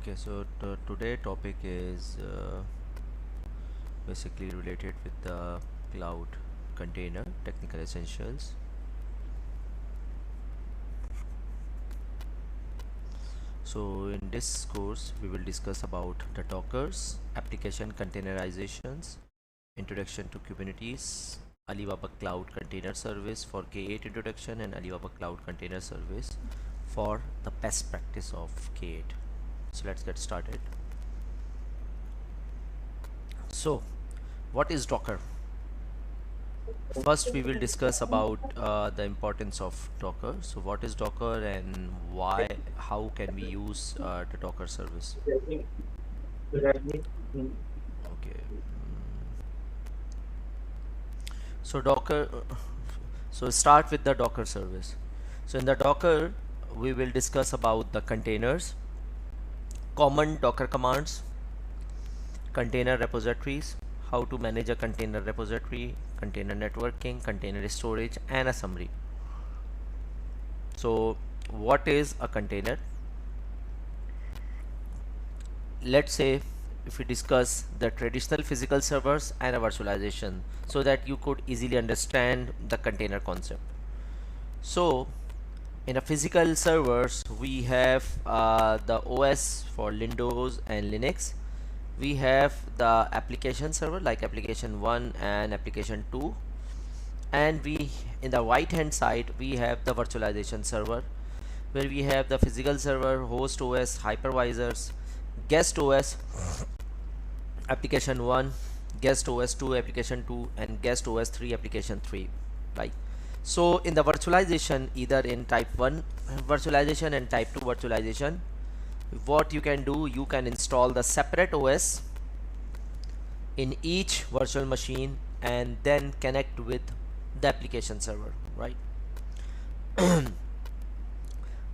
Okay, so today topic is basically related with the cloud container technical essentials. So in this course we will discuss about the Dockers, application containerizations, introduction to Kubernetes, Alibaba Cloud Container Service for K8 introduction, and Alibaba Cloud Container Service for the best practice of K8. So let's get started. So what is Docker? First we will discuss about the importance of Docker. So what is Docker and how can we use the Docker service? Okay. So Docker, so start with the Docker service. So in the Docker we will discuss about the containers, common Docker commands, container repositories, how to manage a container repository, container networking, container storage, and a summary. So what is a container? Let's say if we discuss the traditional physical servers and a virtualization, so that you could easily understand the container concept. So in a physical servers we have the OS for Windows and Linux. We have the application server like application 1 and application 2, and we in the right hand side we have the virtualization server, where we have the physical server, host OS, hypervisors, guest OS, application 1, guest OS 2, application 2, and guest OS 3, application 3, right? So in the virtualization, either in type 1 virtualization and type 2 virtualization, what you can do, you can install the separate OS in each virtual machine and then connect with the application server, right?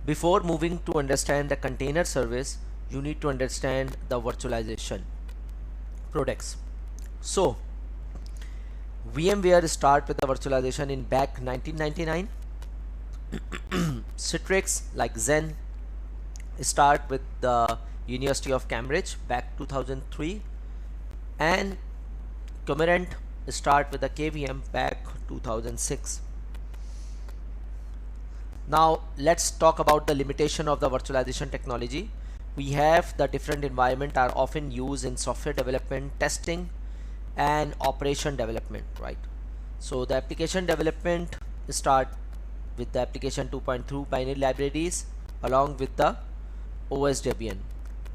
Before moving to understand the container service, you need to understand the virtualization products. So VMware start with the virtualization in back 1999. Citrix like Zen start with the University of Cambridge back 2003, and Kubernetes start with the KVM back 2006. Now let's talk about the limitation of the virtualization technology. We have the different environment are often used in software development, testing, and operation development, right? So the application development start with the application 2.2 binary libraries along with the OS Debian.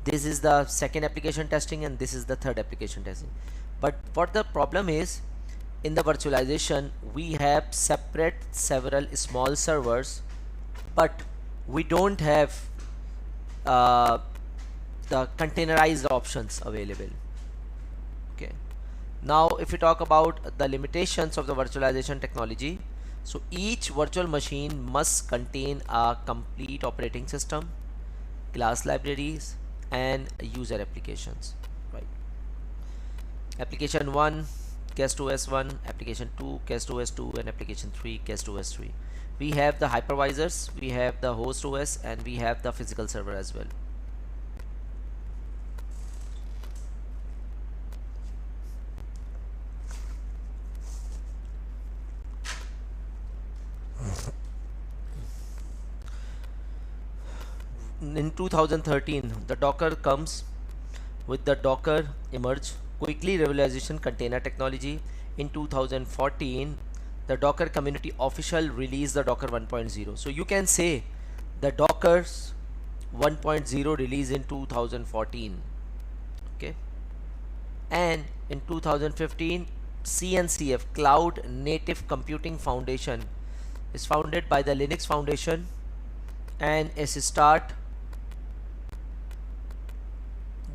This is the second application testing and this is the third application testing. But what the problem is, in the virtualization we have separate several small servers, but we don't have the containerized options available. Okay, now if we talk about the limitations of the virtualization technology, so each virtual machine must contain a complete operating system, class libraries, and user applications, right? Application 1 guest OS 1, application 2 guest OS 2, and application 3 guest OS 3. We have the hypervisors, we have the host OS, and we have the physical server as well. In 2013 the Docker comes with the Docker emerge quickly revolutionization container technology. In 2014 the Docker community official released the Docker 1.0. so you can say the Docker's 1.0 release in 2014. Okay, and in 2015 CNCF Cloud Native Computing Foundation is founded by the Linux Foundation and is start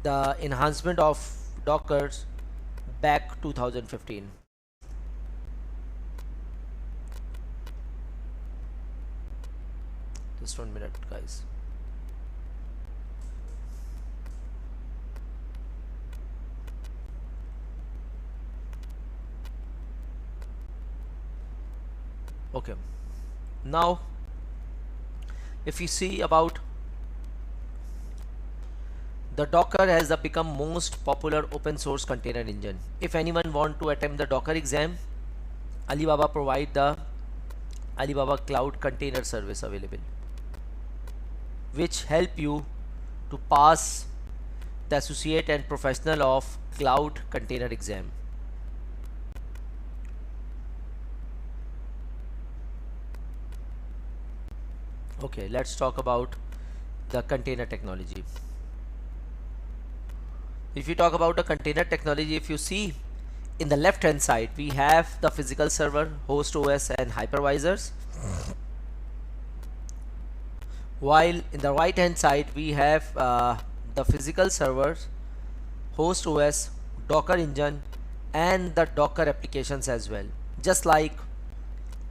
the enhancement of Dockers back 2015. Just 1 minute guys. Okay, now if you see about The Docker has become most popular open source container engine. If anyone want to attempt the Docker exam, Alibaba provide the Alibaba Cloud Container Service available, which help you to pass the associate and professional of cloud container exam. Okay, let's talk about the container technology. If you talk about the container technology, if you see in the left hand side, we have the physical server, host OS and hypervisors, while in the right hand side we have the physical servers, host OS, Docker engine and the Docker applications as well. Just like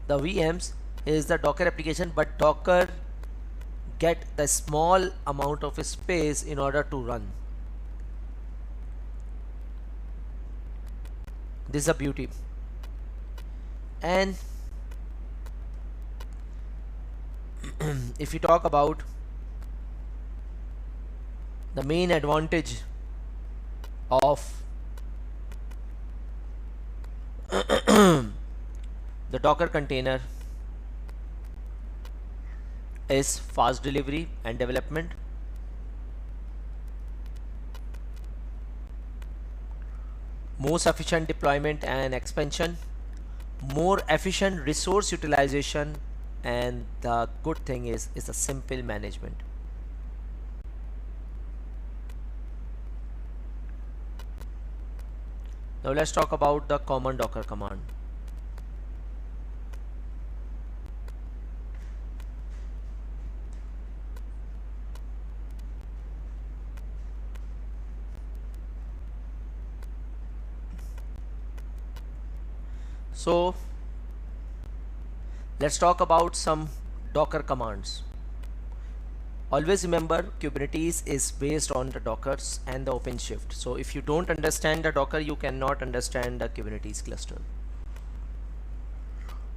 the VMs is the Docker application, but Docker get the small amount of space in order to run. This is a beauty. And if you talk about the main advantage of the Docker container is fast delivery and development, most efficient deployment and expansion, more efficient resource utilization, and the good thing is a simple management. Now let's talk about the common Docker command. So let's talk about some Docker commands. Always remember, Kubernetes is based on the Dockers and the OpenShift. So if you don't understand the Docker, you cannot understand the Kubernetes cluster.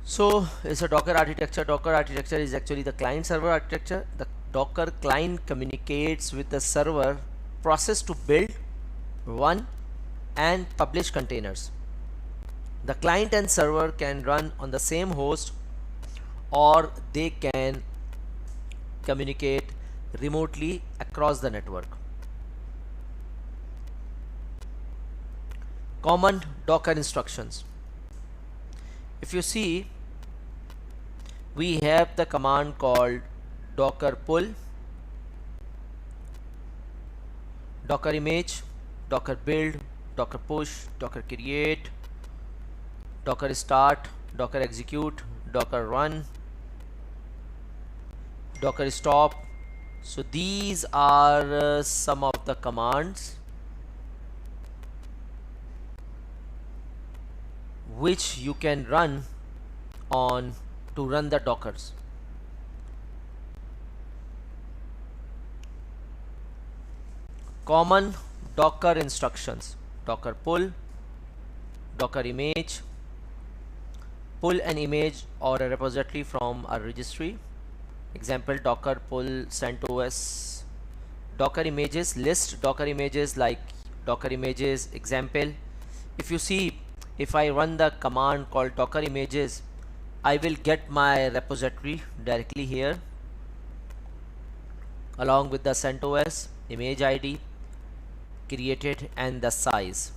So it's a Docker architecture. Docker architecture is actually the client server architecture. The Docker client communicates with the server process to build, run and publish containers. The client and server can run on the same host, or they can communicate remotely across the network. Common Docker instructions. If you see, we have the command called docker pull, docker image, docker build, docker push, docker create, docker start, docker execute, docker run, docker stop. So these are some of the commands which you can run on to run the Dockers. Common Docker instructions: docker pull, docker image, pull an image or a repository from a registry. Example, docker pull CentOS. Docker images, list docker images like docker images. Example, if you see, if I run the command called docker images, I will get my repository directly here along with the CentOS, image ID, created and the size.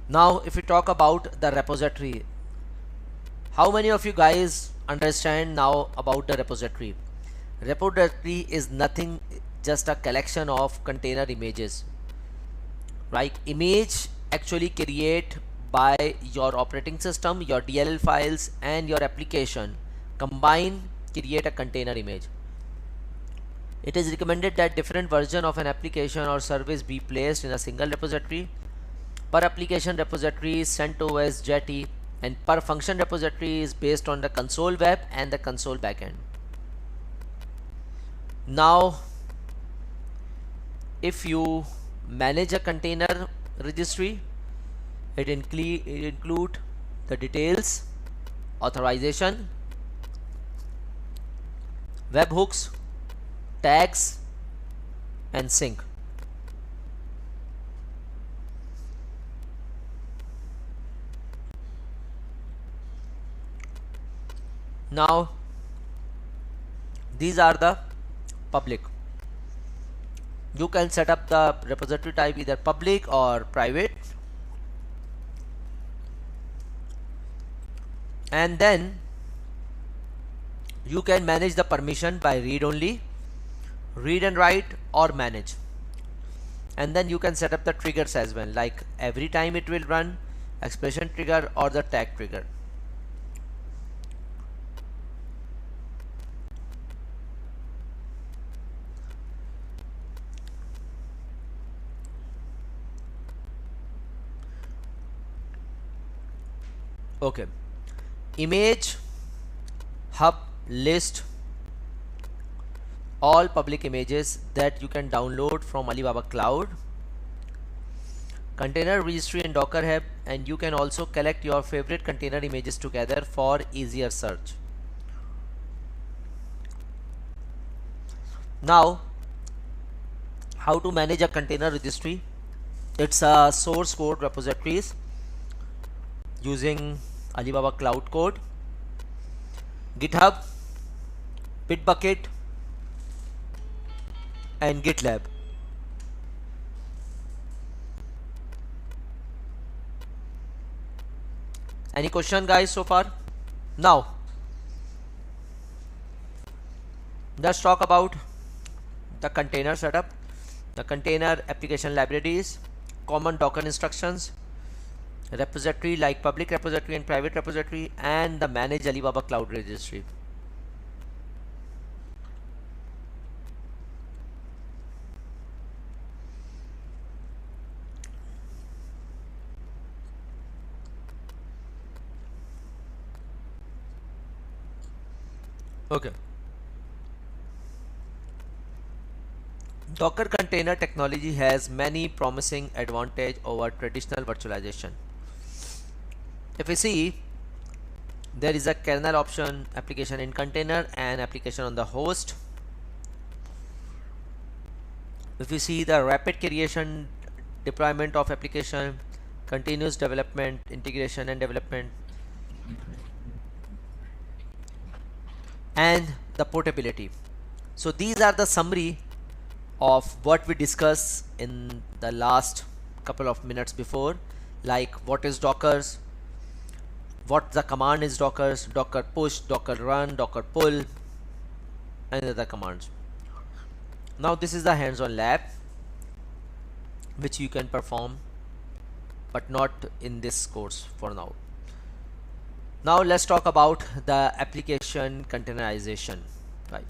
Now if we talk about the repository, how many of you guys understand now about the repository? Repository is nothing, just a collection of container images. Right? Image actually create by your operating system, your DLL files and your application combine create a container image. It is recommended that different version of an application or service be placed in a single repository. Per application repository is CentOS, Jetty, and per function repository is based on the console web and the console backend. Now if you manage a container registry, it include the details, authorization, webhooks, tags, and sync. Now these are the public. You can set up the repository type either public or private, and then you can manage the permission by read only, read and write, or manage. And then you can set up the triggers as well, like every time it will run, expression trigger, or the tag trigger. Okay, image hub list all public images that you can download from Alibaba Cloud, container registry in Docker Hub, and you can also collect your favorite container images together for easier search. Now, how to manage a container registry? It's a source code repositories using Alibaba Cloud Code, GitHub, Bitbucket, and GitLab. Any question, guys, so far? Now let's talk about the container setup, the container application libraries, common Docker instructions, repository like public repository and private repository, and the manage Alibaba Cloud Registry. Okay. Docker container technology has many promising advantage over traditional virtualization. If we see, there is a kernel option, application in container, and application on the host. If we see the rapid creation, deployment of application, continuous development, integration and development, and the portability. So these are the summary of what we discussed in the last couple of minutes before, like what is Dockers, what the command is Dockers, Docker push, Docker run, Docker pull, and other commands. Now this is the hands-on lab which you can perform, but not in this course for now. Now let's talk about the application containerization. Right.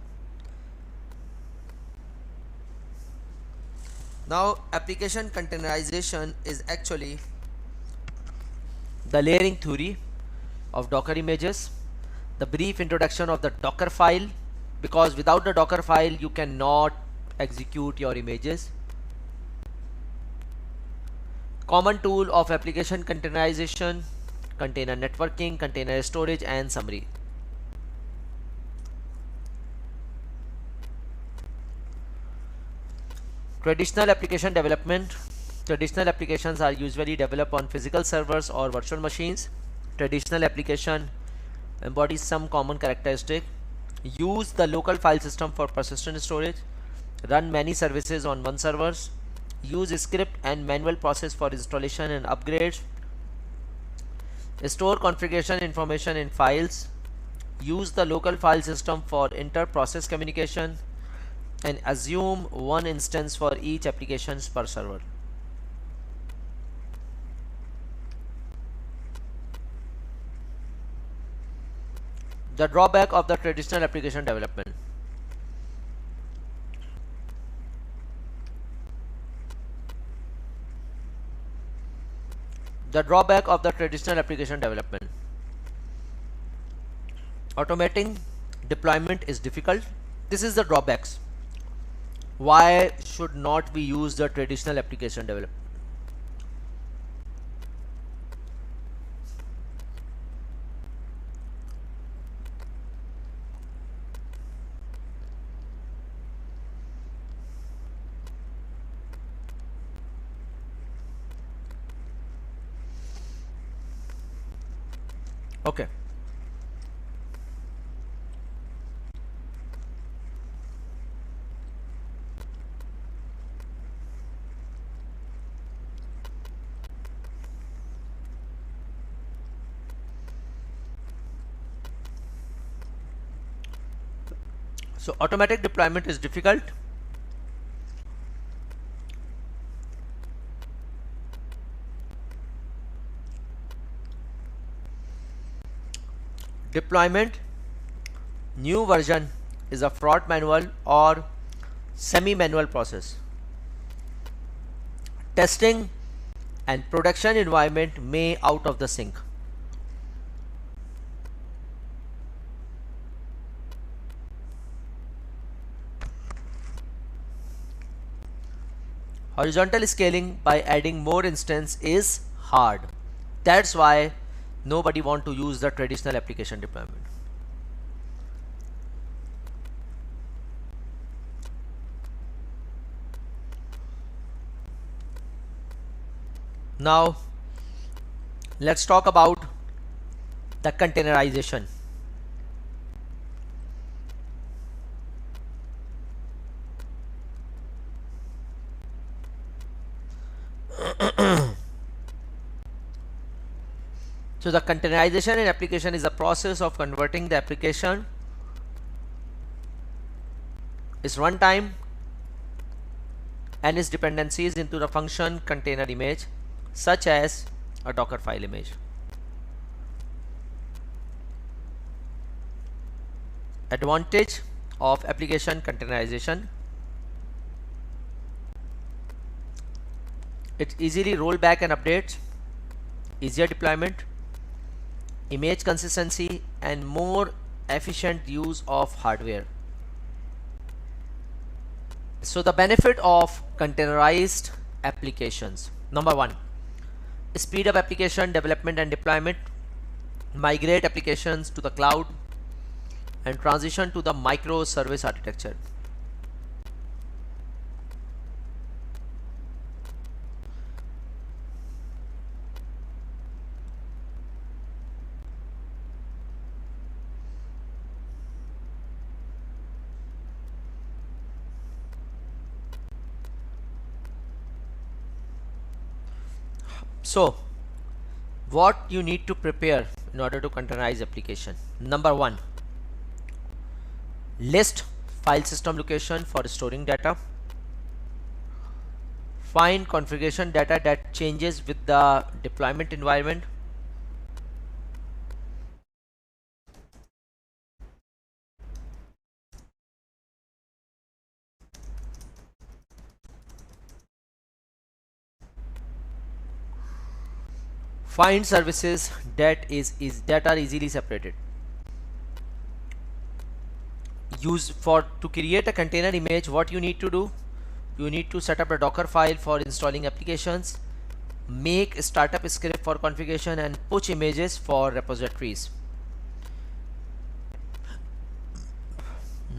Now application containerization is actually the layering theory of Docker images, the brief introduction of the Docker file, because without the Docker file you cannot execute your images. Common tool of application containerization, container networking, container storage, and summary. Traditional application development. Traditional applications are usually developed on physical servers or virtual machines. Traditional application embodies some common characteristic. Use the local file system for persistent storage. Run many services on one servers. Use script and manual process for installation and upgrades. Store configuration information in files. Use the local file system for inter-process communication, and assume one instance for each application per server. The drawback of the traditional application development. The drawback of the traditional application development. Automating deployment is difficult. This is the drawbacks. Why should not we use the traditional application development? Okay. So automatic deployment is difficult. Deployment new version is a fraught manual or semi-manual process. Testing and production environment may out of the sync. Horizontal scaling by adding more instance is hard. That's why nobody want to use the traditional application deployment. Now let's talk about the containerization. So the containerization in application is a process of converting the application its runtime and its dependencies into the function container image, such as a Docker file image. Advantage of application containerization: it easily roll back and updates, easier deployment, image consistency, and more efficient use of hardware. So the benefit of containerized applications: number one, speed up application development and deployment, migrate applications to the cloud, and transition to the microservice architecture. So what you need to prepare in order to containerize application: number one, list file system location for storing data, find configuration data that changes with the deployment environment, find services that are easily separated. Use for to create a container image, what you need to do: you need to set up a Docker file for installing applications, make a startup script for configuration, and push images for repositories.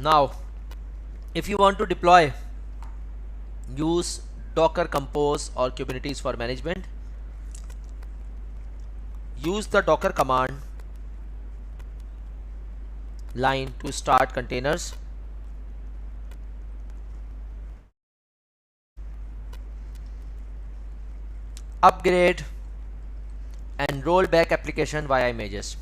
Now if you want to deploy, use Docker Compose or Kubernetes for management. Use the Docker command line to start containers. Upgrade and roll back application via images.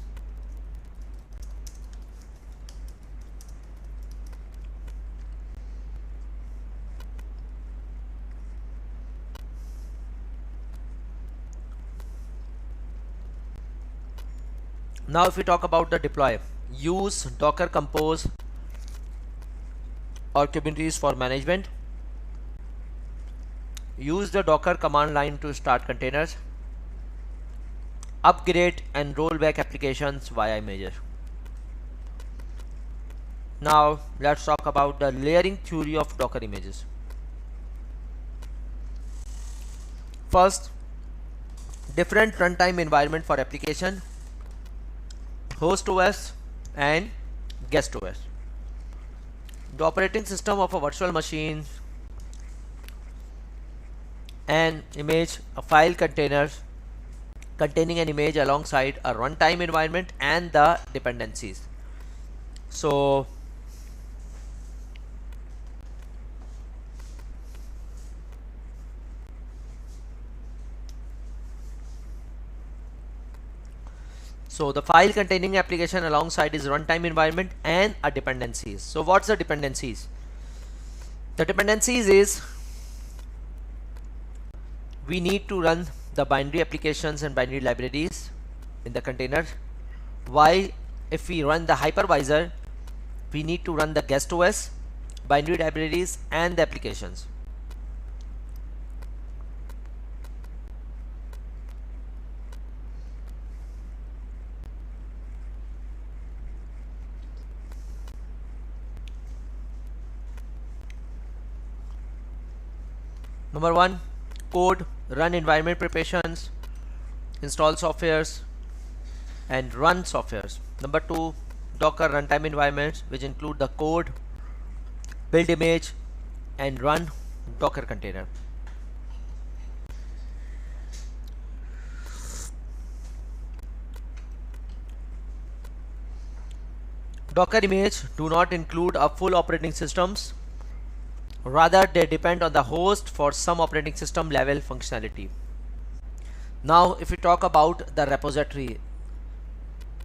Now if we talk about the deploy, use Docker Compose or Kubernetes for management. Use the Docker command line to start containers. Upgrade and roll back applications via images. Now let's talk about the layering theory of Docker images. First, different runtime environment for application: host OS and guest OS. The operating system of a virtual machine, an image, a file container, containing an image alongside a runtime environment and the dependencies. So the file containing application alongside is runtime environment and a dependencies. So what's the dependencies? The dependencies is we need to run the binary applications and binary libraries in the container. While if we run the hypervisor, we need to run the guest OS, binary libraries and the applications. Number one, code, run environment preparations, install softwares and run softwares. Number two, Docker runtime environments, which include the code, build image and run Docker container. Docker image do not include a full operating systems. Rather, they depend on the host for some operating system level functionality. Now, if we talk about the repository,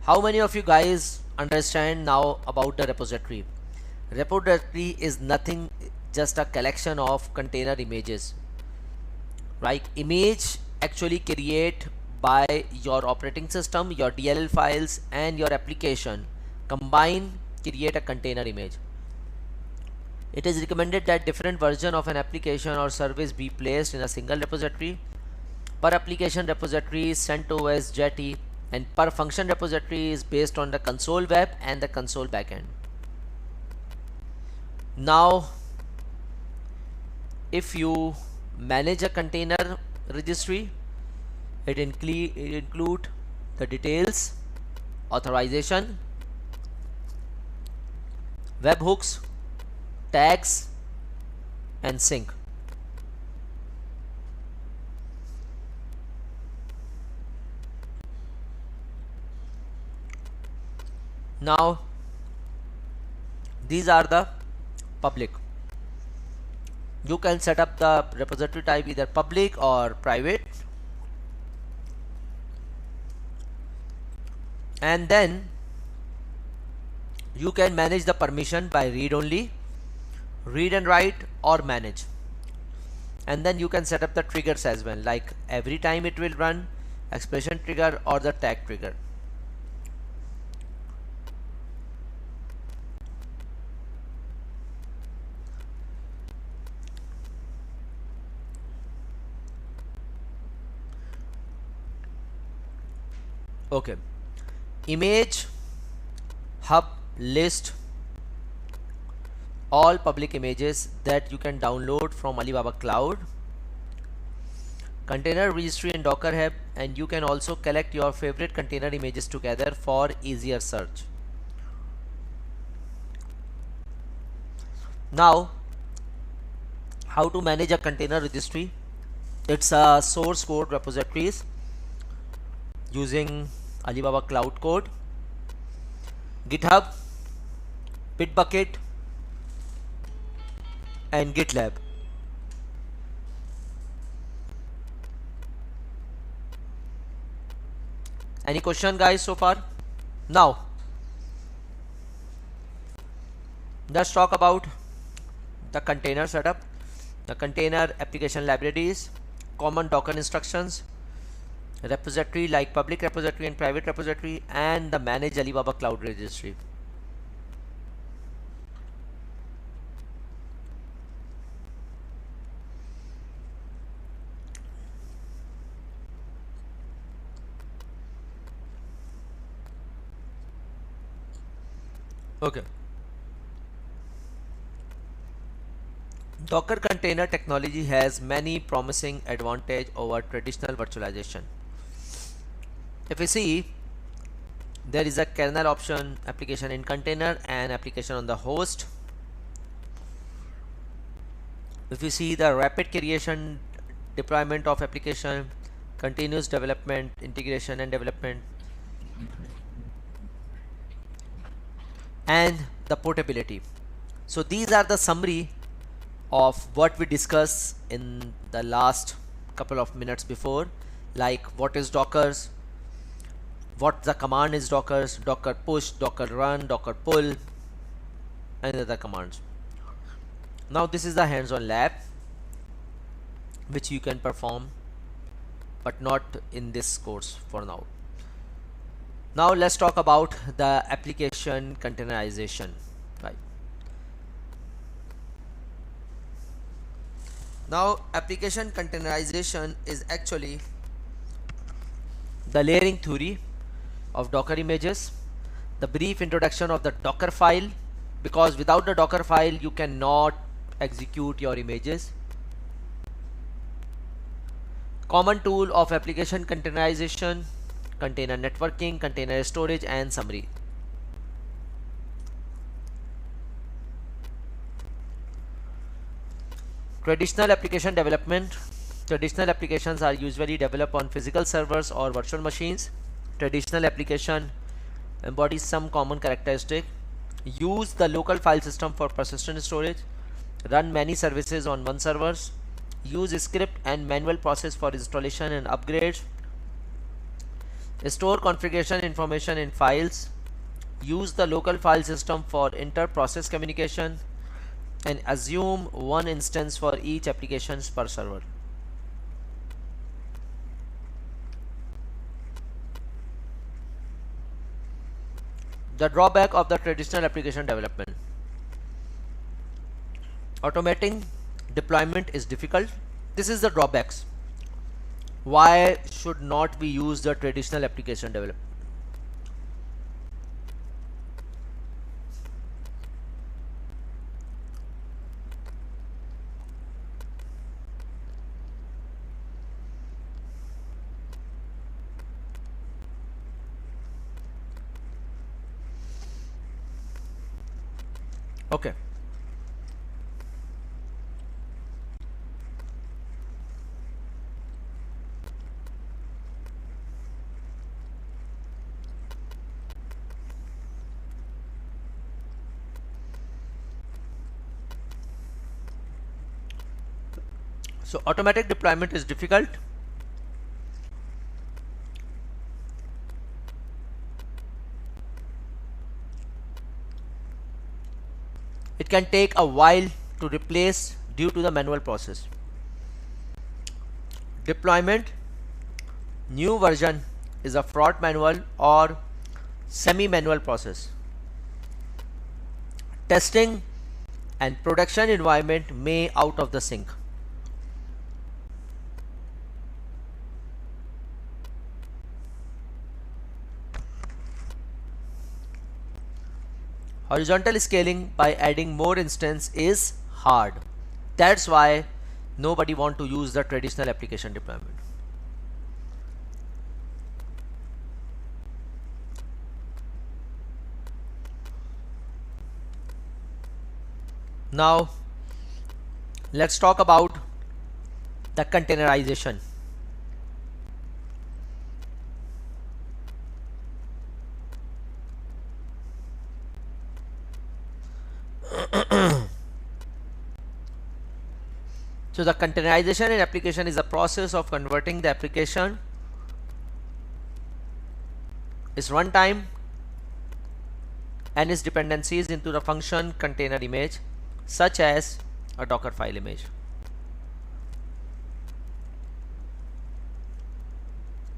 how many of you guys understand now about the repository? Repository is nothing, just a collection of container images. Right? Image actually create by your operating system, your DLL files and your application combine create a container image. It is recommended that different version of an application or service be placed in a single repository. Per application repository is CentOS, Jetty, and per function repository is based on the console web and the console backend. Now, if you manage a container registry, it include the details, authorization, webhooks, tags and sync. Now these are the public. You can set up the repository type either public or private, and then you can manage the permission by read only, read and write or manage, and then you can set up the triggers as well, like every time it will run, expression trigger or the tag trigger. Okay, image hub list all public images that you can download from Alibaba Cloud, container registry and Docker hub, and you can also collect your favorite container images together for easier search. Now, how to manage a container registry? It's a source code repositories using Alibaba Cloud Code, GitHub, Bitbucket and GitLab. Any question guys so far? Now let's talk about the container setup, the container application libraries, common Docker instructions, repository like public repository and private repository, and the manage Alibaba Cloud registry. Okay. Docker container technology has many promising advantage over traditional virtualization. If we see, there is a kernel option, application in container and application on the host. If you see the rapid creation, deployment of application, continuous development, integration and development, and the portability. So these are the summary of what we discussed in the last couple of minutes before, like what is Dockers, what the command is Dockers, Docker push, Docker run, Docker pull, and other commands. Now this is the hands-on lab which you can perform, but not in this course for now. Now let's talk about the application containerization. Right. Now application containerization is actually the layering theory of Docker images, the brief introduction of the Docker file, because without the Docker file you cannot execute your images. Common tool of application containerization, container networking, container storage, and summary. Traditional application development. Traditional applications are usually developed on physical servers or virtual machines. Traditional application embodies some common characteristic. Use the local file system for persistent storage. Run many services on one server. Use script and manual process for installation and upgrades. Store configuration information in files. Use the local file system for inter-process communication, and assume one instance for each application per server. The drawback of the traditional application development. Automating deployment is difficult. This is the drawbacks. Why should not we use the traditional application development? Okay. So automatic deployment is difficult. It can take a while to replace due to the manual process. Deployment, new version is a fraught manual or semi-manual process. Testing and production environment may out of the sync. Horizontal scaling by adding more instance is hard. That's why nobody want to use the traditional application deployment. Now let's talk about the containerization. So the containerization in application is a process of converting the application, its runtime and its dependencies into the function container image, such as a Docker file image.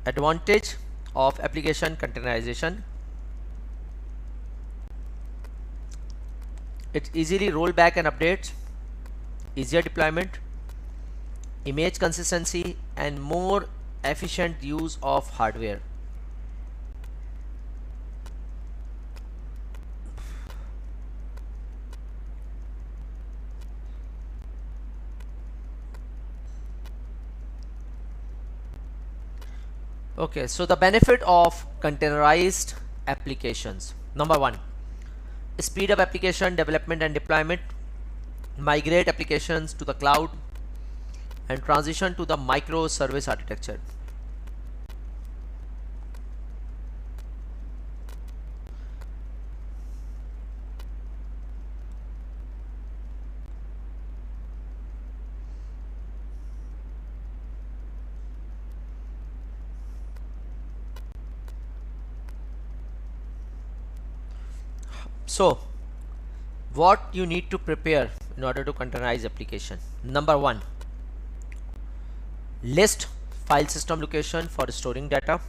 Advantage of application containerization: it easily roll back and updates, easier deployment, image consistency, and more efficient use of hardware. Okay, so the benefit of containerized applications. Number one, speed up application development and deployment, migrate applications to the cloud, and transition to the microservice architecture. So what you need to prepare in order to containerize application? Number one, list file system location for storing data.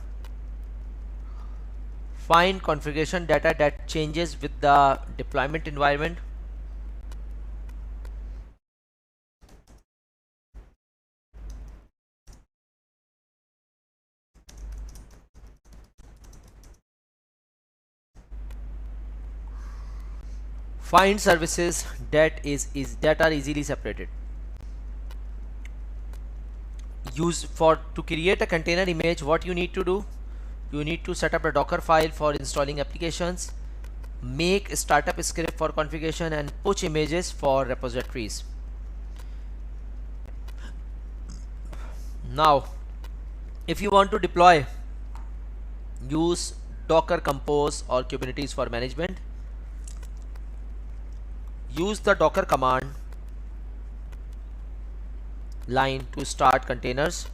Find configuration data that changes with the deployment environment. Find services that are easily separated. Use for to create a container image, what you need to do, you need to set up a Docker file for installing applications, make a startup script for configuration, and push images for repositories. Now if you want to deploy, use Docker Compose or Kubernetes for management. Use the Docker command line to start containers.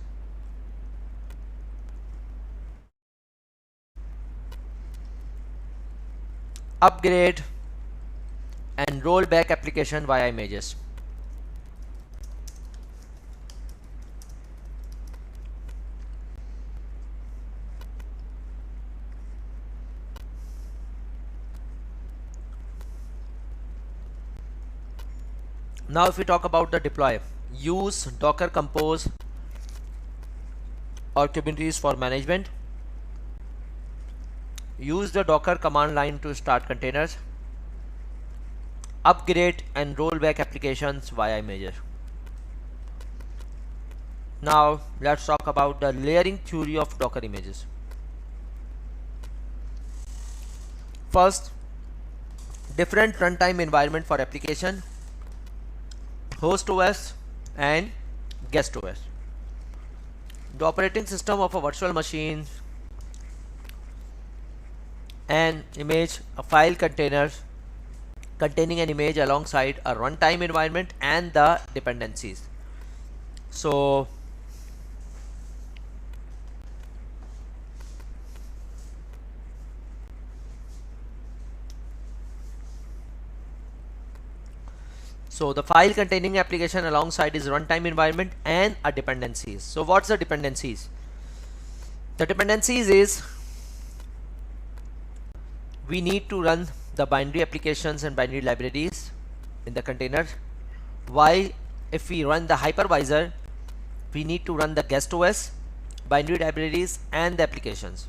Upgrade and roll back application via images. Now if we talk about the deploy, use Docker Compose or Kubernetes for management. Use the Docker command line to start containers. Upgrade and roll back applications via images. Now let's talk about the layering theory of Docker images. First, different runtime environment for application: host OS and guest OS. The operating system of a virtual machine, an image, a file containers containing an image alongside a runtime environment and the dependencies. So the file containing application alongside is runtime environment and a dependencies. So what's the dependencies? The dependencies is we need to run the binary applications and binary libraries in the container, while if we run the hypervisor, we need to run the guest OS, binary libraries and the applications.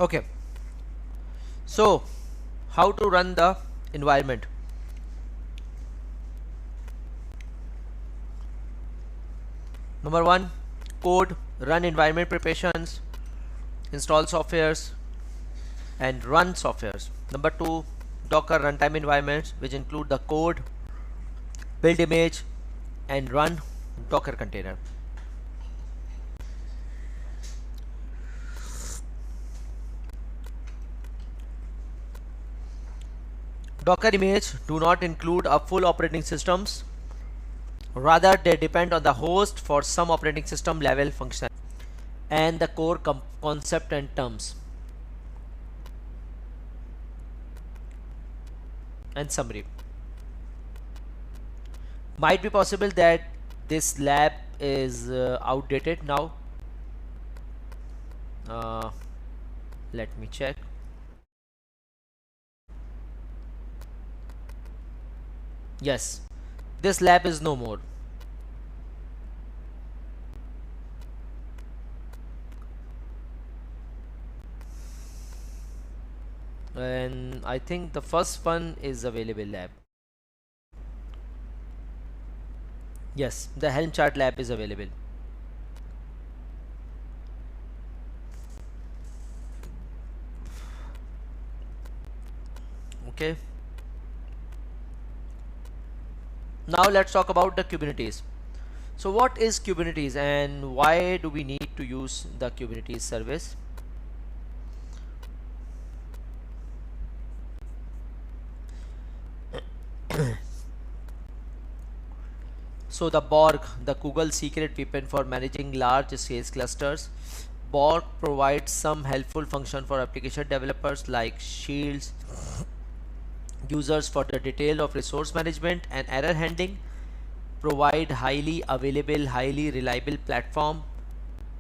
Okay, so how to run the environment? Number one, code, run environment preparations, install softwares and run softwares. Number two, Docker runtime environments, which include the code, build image and run Docker container. Docker image do not include a full operating systems, rather they depend on the host for some operating system level function and the core concept and terms. And summary: might be possible that this lab is outdated now. Let me check. Yes, this lab is no more. And I think the first one is available lab. Yes, the Helm chart lab is available. Okay, now let's talk about the Kubernetes. So what is Kubernetes and why do we need to use the Kubernetes service? So the Borg, the Google secret weapon for managing large scale clusters. Borg provides some helpful function for application developers like shields, users for the detail of resource management and error handling, provide highly available, highly reliable platform,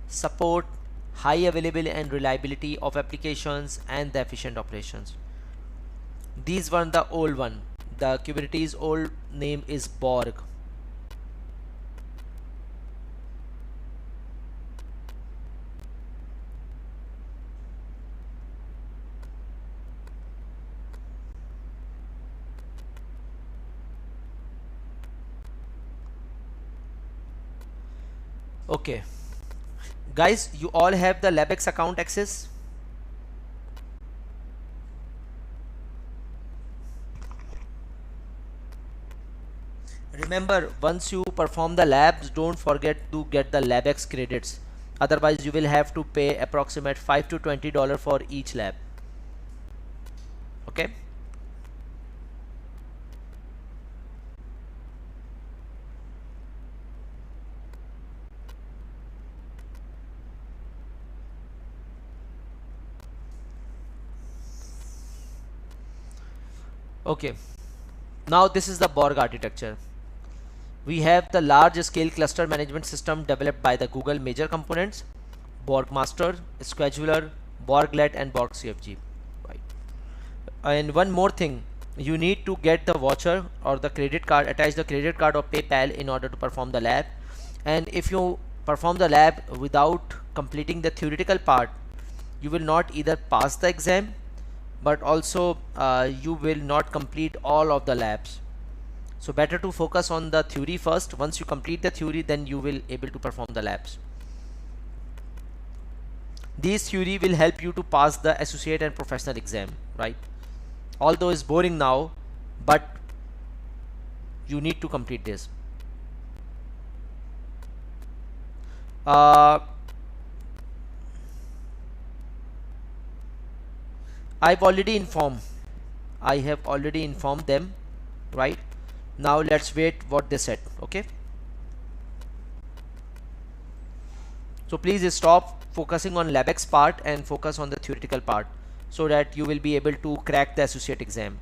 support high availability and reliability of applications and the efficient operations. These were the old one. The Kubernetes old name is Borg. Okay, guys, you all have the LabX account access. Remember, once you perform the labs, don't forget to get the LabX credits. Otherwise, you will have to pay approximate $5 to $20 for each lab. Okay. Okay. Now this is the Borg architecture. We have the large scale cluster management system developed by the Google major components: Borg Master, Scheduler, Borglet, and Borg CFG. Right. And one more thing, you need to get the voucher or the credit card, attach the credit card or PayPal in order to perform the lab. And if you perform the lab without completing the theoretical part, you will not either pass the exam, but also you will not complete all of the labs. So better to focus on the theory first. Once you complete the theory, then you will able to perform the labs. These theory will help you to pass the associate and professional exam, right? Although it's boring now, but you need to complete this. uh, I've already informed I have already informed them, right? Now let's wait what they said. Okay, so please stop focusing on LabX part and focus on the theoretical part so that you will be able to crack the associate exam.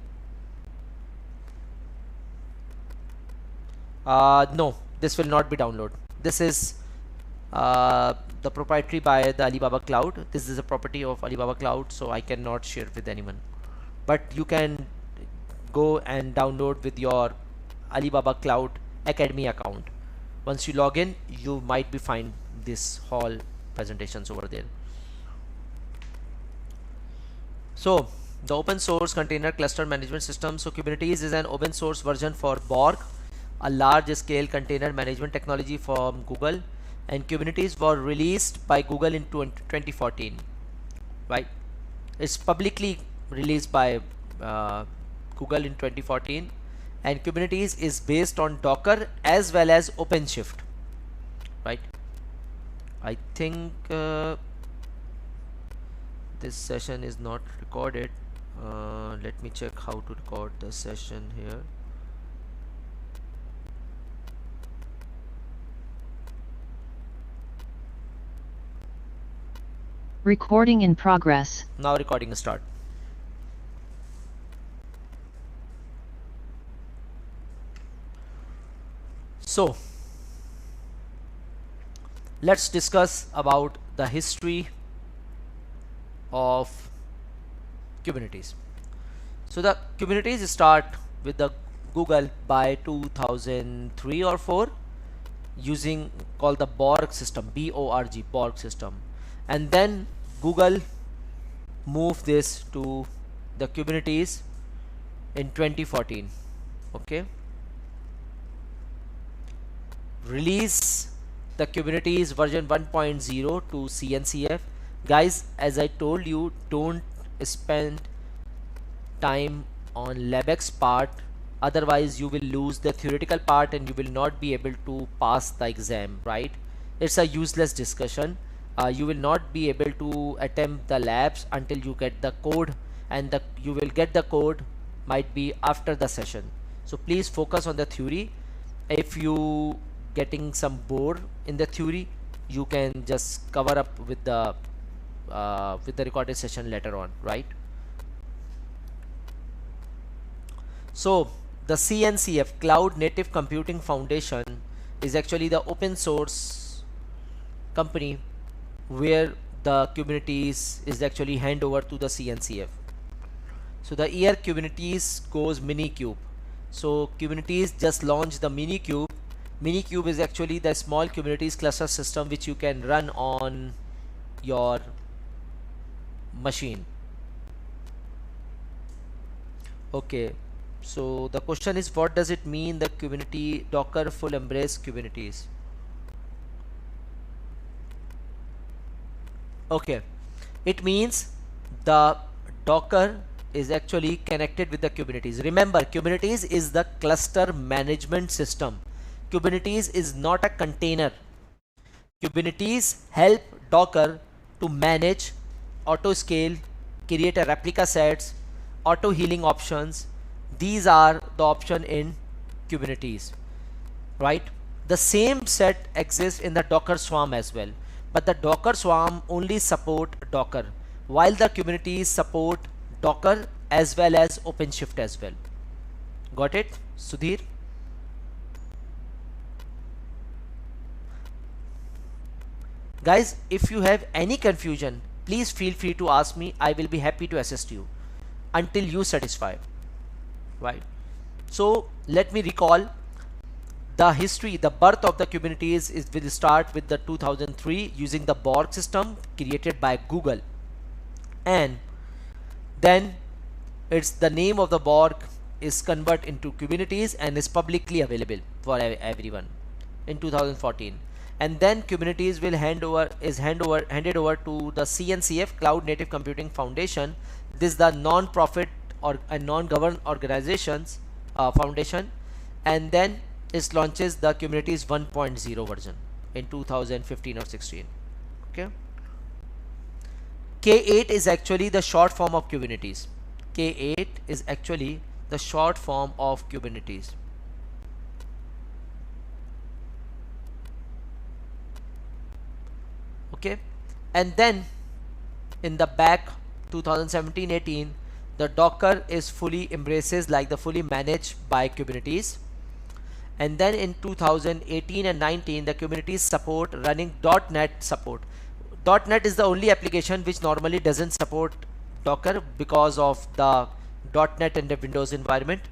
No, this will not be download. This is the proprietary by the Alibaba Cloud. This is a property of Alibaba Cloud, so I cannot share with anyone. But you can go and download with your Alibaba Cloud Academy account. Once you log in, you might be find this whole presentations over there. So the open source container cluster management system. So Kubernetes is an open source version for Borg, a large scale container management technology from Google, and Kubernetes was released by Google in 2014, right? It's publicly released by Google in 2014, and Kubernetes is based on Docker as well as OpenShift, right? I think this session is not recorded. Let me check how to record the session here. Recording in progress. Now recording start. So let's discuss about the history of Kubernetes. So the Kubernetes start with the Google by 2003 or 4 using called the Borg system, B-O-R-G, Borg system, and then Google moved this to the Kubernetes in 2014. Okay, release the Kubernetes version 1.0 to CNCF. Guys, as I told you, don't spend time on LabX part, otherwise you will lose the theoretical part and you will not be able to pass the exam, right? It's a useless discussion. You will not be able to attempt the labs until you get the code, and you will get the code might be after the session. So please focus on the theory. If you getting some bored in the theory, you can just cover up with the recorded session later on, right? So the CNCF, Cloud Native Computing Foundation, is actually the open source company where the Kubernetes is actually hand over to the CNCF. So the year Kubernetes goes Minikube. So Kubernetes just launched the Minikube. Minikube is actually the small Kubernetes cluster system which you can run on your machine. Okay, so the question is, what does it mean the Kubernetes Docker full embrace Kubernetes? Okay, it means the Docker is actually connected with the Kubernetes. Remember, Kubernetes is the cluster management system. Kubernetes is not a container. Kubernetes help Docker to manage, auto scale, create a replica sets, auto healing options. These are the option in Kubernetes, right? The same set exists in the Docker Swarm as well, but the Docker Swarm only support Docker, while the Kubernetes support Docker as well as OpenShift as well. Got it, Sudhir? Guys, if you have any confusion, please feel free to ask me. I will be happy to assist you until you satisfy, right? So let me recall the history. The birth of the Kubernetes will start with the 2003 using the Borg system created by Google, and then it's the name of the Borg is converted into Kubernetes and is publicly available for everyone in 2014. And then Kubernetes will handed over to the CNCF, Cloud Native Computing Foundation. This is the non-profit or a non-government organizations foundation, and then it launches the Kubernetes 1.0 version in 2015 or 16. Okay, K8 is actually the short form of Kubernetes. K8 is actually the short form of Kubernetes. Okay, and then in the back 2017-18, the Docker is fully embraces like the fully managed by Kubernetes. And then in 2018 and 19, the Kubernetes support running .NET support. .NET is the only application which normally doesn't support Docker because of the .NET and the Windows environment,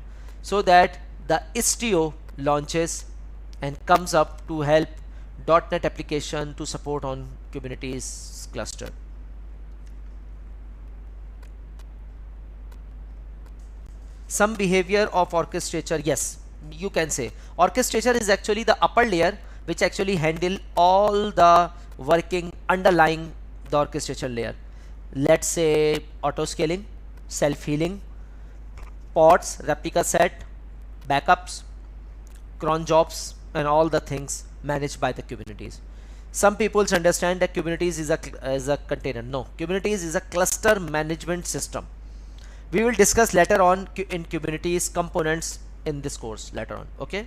so that the Istio launches and comes up to help .NET application to support on Kubernetes cluster. Some behavior of orchestrator, yes, you can say orchestrator is actually the upper layer which actually handle all the working underlying the orchestrator layer. Let's say auto scaling, self healing, pods, replica set, backups, cron jobs, and all the things managed by the Kubernetes. Some people understand that Kubernetes is a container. No, Kubernetes is a cluster management system. We will discuss later on in Kubernetes components in this course later on. Okay,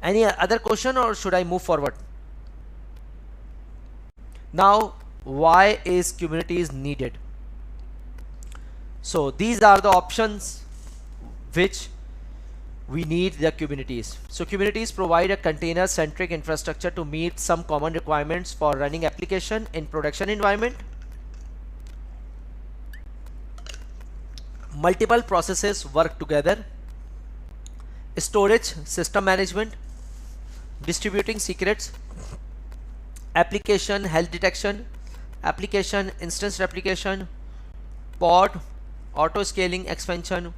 any other question, or should I move forward? Now, why is Kubernetes needed? So these are the options which we need the Kubernetes. So Kubernetes provide a container centric infrastructure to meet some common requirements for running application in production environment. Multiple processes work together. Storage, system management, distributing secrets, application health detection, application instance replication, pod, auto scaling expansion,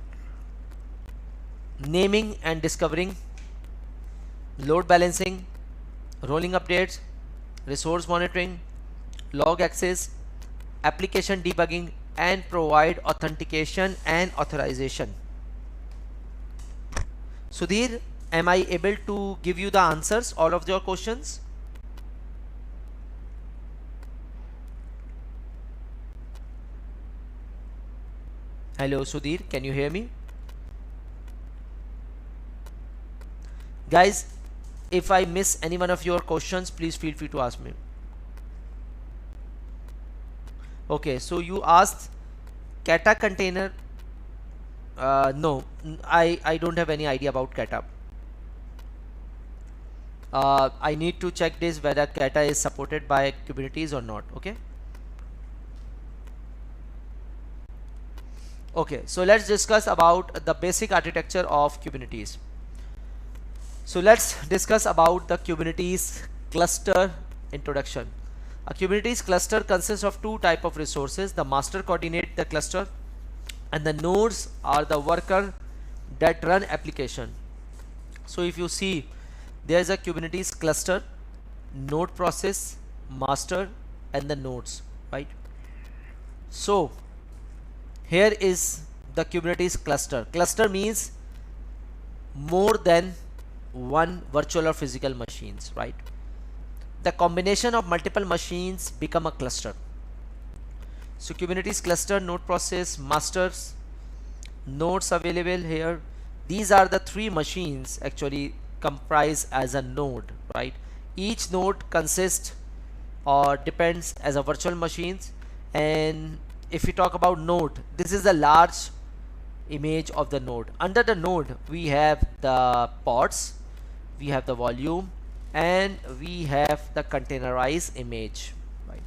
naming and discovering, load balancing, rolling updates, resource monitoring, log access, application debugging, and provide authentication and authorization. Sudhir, am I able to give you the answers, all of your questions? Hello Sudhir, can you hear me? Guys, if I miss any one of your questions, please feel free to ask me. Okay, so you asked Kata container. No, I don't have any idea about Kata. I need to check this whether Kata is supported by Kubernetes or not. Okay. Okay, so let's discuss about the basic architecture of Kubernetes. So let's discuss about the Kubernetes cluster introduction. A Kubernetes cluster consists of two types of resources. The master coordinate the cluster, and the nodes are the worker that run application. So if you see, there is a Kubernetes cluster, node process, master, and the nodes, right? So here is the Kubernetes cluster. Cluster means more than one virtual or physical machines, right? The combination of multiple machines become a cluster. So Kubernetes cluster, node process, masters, nodes available here. These are the three machines actually comprise as a node, right? Each node consists or depends as a virtual machines. And if we talk about node, this is a large image of the node. Under the node we have the pods, we have the volume, and we have the containerized image, right?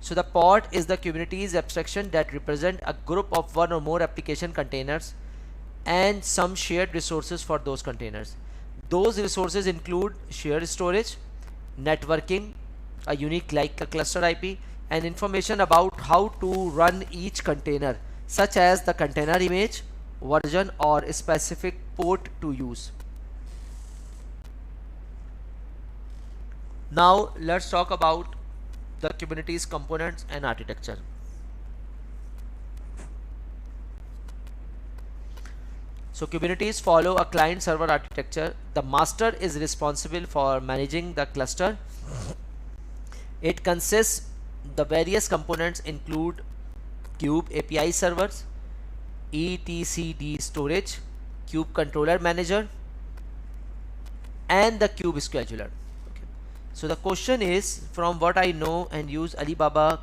So the pod is the Kubernetes abstraction that represent a group of one or more application containers and some shared resources for those containers. Those resources include shared storage, networking, a unique like a cluster IP, and information about how to run each container, such as the container image, version, or specific port to use. Now let's talk about the Kubernetes components and architecture. So Kubernetes follow a client server architecture. The master is responsible for managing the cluster. It consists the various components include Kube API servers, etcd storage, Kube controller manager, and the Kube scheduler. Okay. So the question is, from what I know and use, Alibaba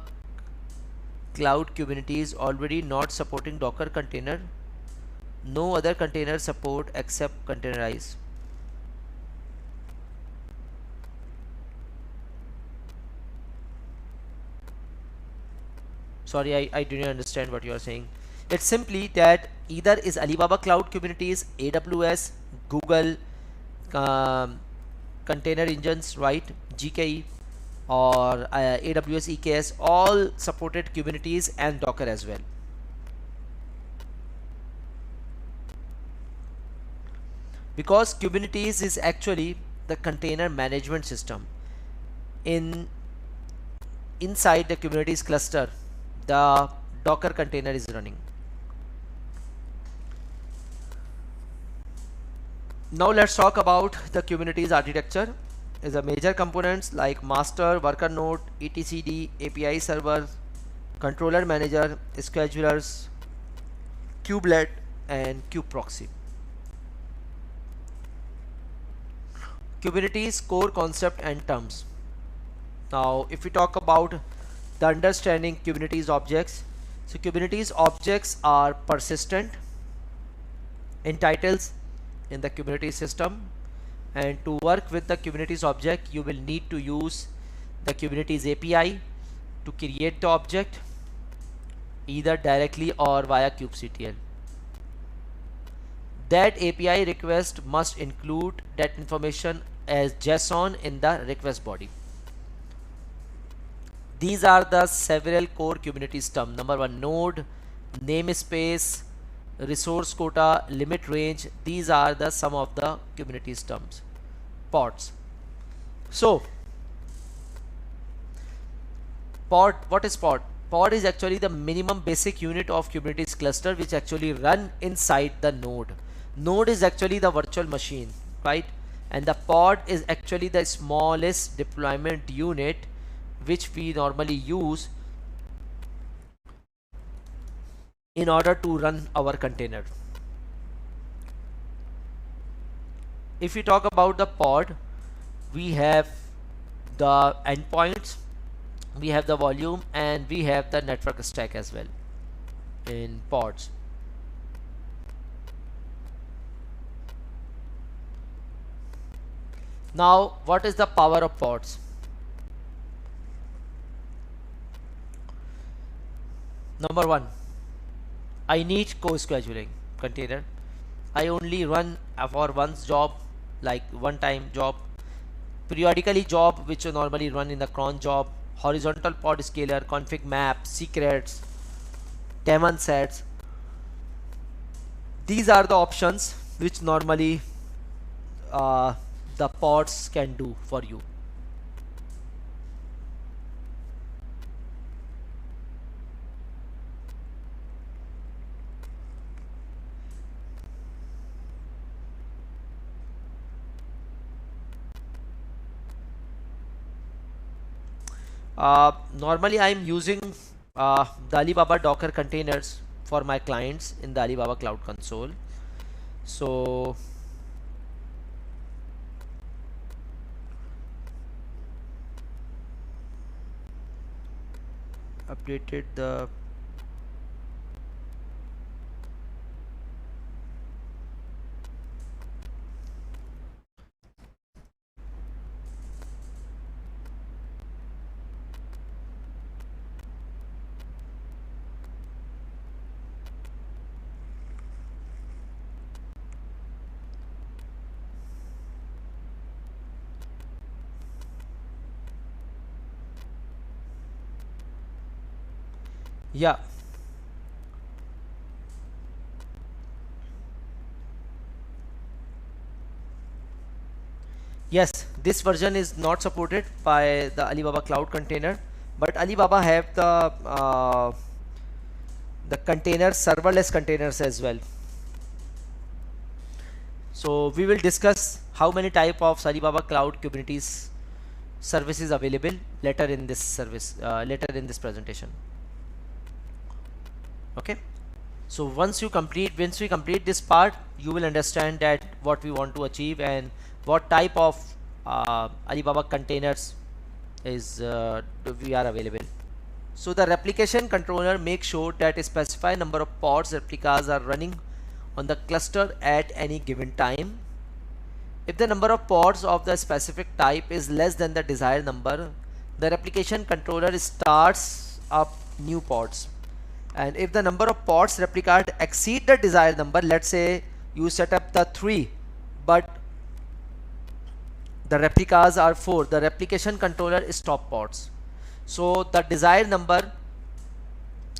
Cloud Kubernetes already not supporting Docker container. No other container support except containerized. Sorry, I do not understand what you are saying. It's simply that either is Alibaba Cloud Kubernetes, AWS, Google container engines, right, GKE, or AWS EKS, all supported Kubernetes and Docker as well. Because Kubernetes is actually the container management system. Inside the Kubernetes cluster, the Docker container is running. Now let's talk about the Kubernetes architecture. Is a major components like master, worker node, etcd, API server, controller manager, schedulers, kubelet, and kube proxy. Kubernetes core concept and terms. Now if we talk about the understanding Kubernetes objects, so Kubernetes objects are persistent entitles in the Kubernetes system, and to work with the Kubernetes object you will need to use the Kubernetes API to create the object either directly or via kubectl. That API request must include that information as JSON in the request body. These are the several core Kubernetes terms. Number one, node, namespace, resource quota, limit range. These are the some of the Kubernetes terms. pods. So pod, what is pod? Pod is actually the minimum basic unit of Kubernetes cluster which actually run inside the node. Node is actually the virtual machine, right? And the pod is actually the smallest deployment unit which we normally use in order to run our container. If we talk about the pod, we have the endpoints, we have the volume, and we have the network stack as well in pods. Now, what is the power of pods? Number one, I need co-scheduling container. I only run for one job, like one-time job, periodically job which are normally run in the cron job, horizontal pod scaler, config map, secrets, daemon sets. These are the options which normally the pods can do for you. Normally I am using the Alibaba Docker containers for my clients in the Alibaba Cloud Console. So updated the yeah. Yes, this version is not supported by the Alibaba Cloud Container, but Alibaba have the container serverless containers as well. So we will discuss how many type of Alibaba Cloud Kubernetes services available later in this later in this presentation. Okay. So once we complete this part, you will understand that what we want to achieve and what type of Alibaba containers is we are available. So the replication controller makes sure that a specified number of pods replicas are running on the cluster at any given time. If the number of pods of the specific type is less than the desired number, the replication controller starts up new pods. And if the number of pods replicated exceed the desired number, let's say you set up the 3 but the replicas are 4, the replication controller stop pods. So the desired number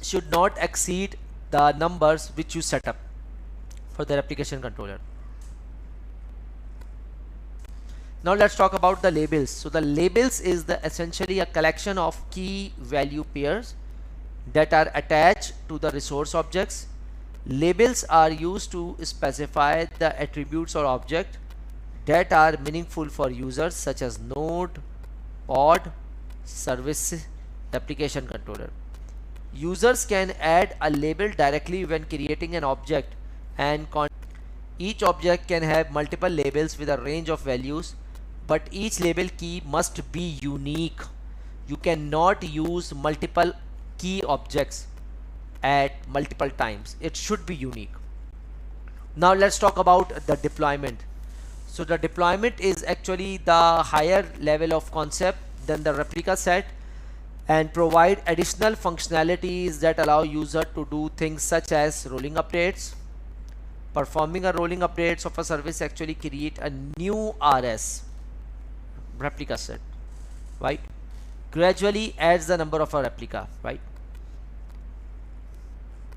should not exceed the numbers which you set up for the replication controller. Now let's talk about the labels. So the labels is essentially a collection of key value pairs that are attached to the resource objects. Labels are used to specify the attributes or object that are meaningful for users such as node, pod, service, application controller. Users can add a label directly when creating an object, and each object can have multiple labels with a range of values, but each label key must be unique. You cannot use multiple key objects at multiple times. It should be unique. Now let's talk about the deployment. So the deployment is actually the higher level of concept than the replica set and provide additional functionalities that allow user to do things such as rolling updates. Performing a rolling updates of a service actually create a new RS replica set, right? Gradually adds the number of a replica, right?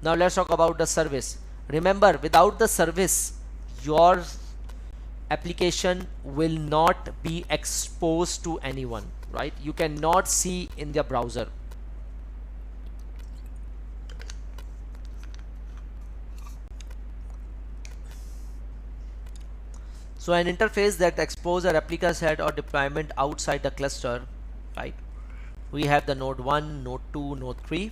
Now let's talk about the service. Remember, without the service, your application will not be exposed to anyone, right? You cannot see in the browser. So an interface that exposes a replica set or deployment outside the cluster, right? We have the node 1, node 2, node 3.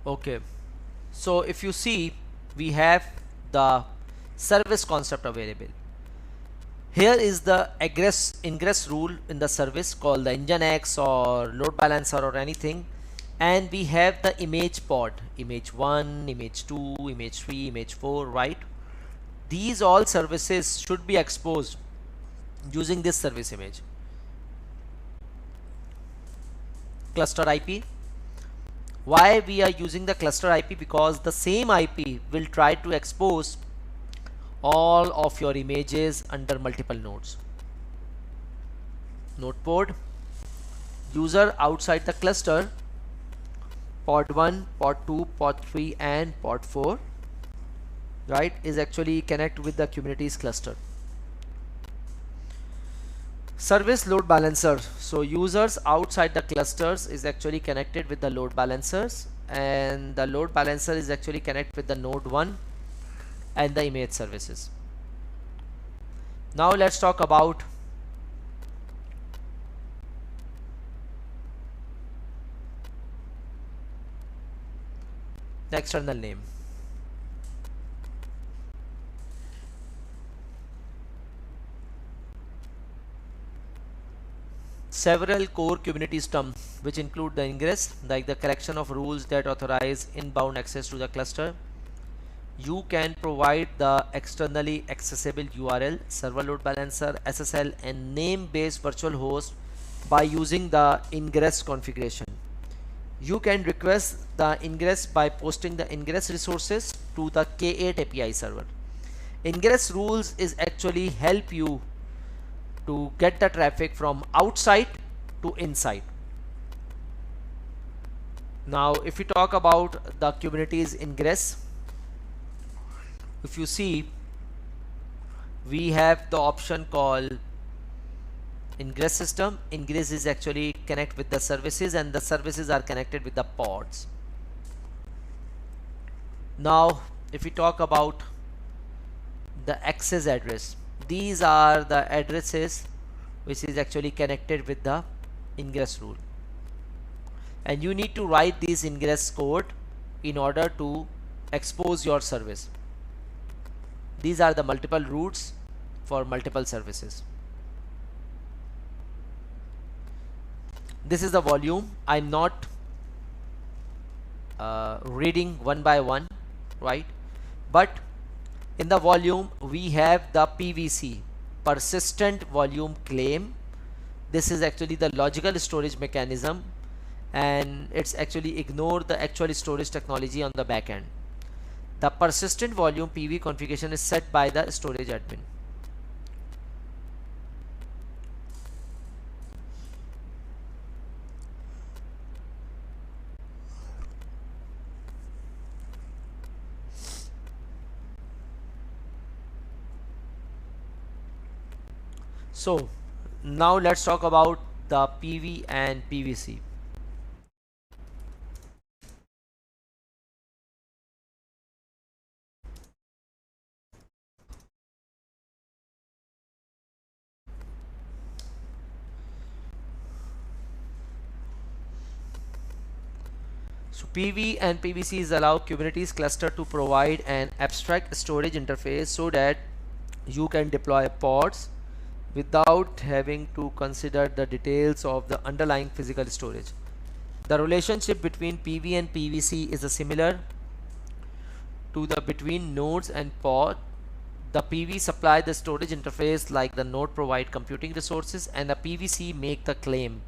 Okay, so if you see, we have the service concept available. Here is the ingress rule in the service called the Nginx or load balancer or anything, and we have the image pod, image 1, image 2, image 3, image 4, right? These all services should be exposed using this service image. Cluster IP. Why we are using the cluster IP? Because the same IP will try to expose all of your images under multiple nodes. Node pod, user outside the cluster, pod 1, pod 2, pod 3 and pod 4, right, is actually connect with the Kubernetes cluster. Service load balancer, so users outside the clusters is actually connected with the load balancers, and the load balancer is actually connected with the node 1 and the image services. Now let's talk about the external name. Several core Kubernetes terms which include the ingress, like the collection of rules that authorize inbound access to the cluster. You can provide the externally accessible URL, server load balancer, SSL and name-based virtual host by using the ingress configuration. You can request the ingress by posting the ingress resources to the K8 API server. Ingress rules is actually help you to get the traffic from outside to inside. Now if we talk about the Kubernetes ingress, if you see, we have the option called ingress system. Ingress is actually connect with the services and the services are connected with the pods. Now if we talk about the access address, these are the addresses which is actually connected with the ingress rule, and you need to write this ingress code in order to expose your service. These are the multiple routes for multiple services. This is the volume. I'm not reading one by one, right? But in the volume we have the PVC, persistent volume claim. This is actually the logical storage mechanism, and it's actually ignore the actual storage technology on the back end. The persistent volume PV configuration is set by the storage admin. So now let's talk about the PV and PVC. So PV and PVCs allow Kubernetes cluster to provide an abstract storage interface so that you can deploy pods without having to consider the details of the underlying physical storage. The relationship between PV and PVC is similar to the between nodes and pod. The PV supply the storage interface, like the node provide computing resources, and the PVC make the claim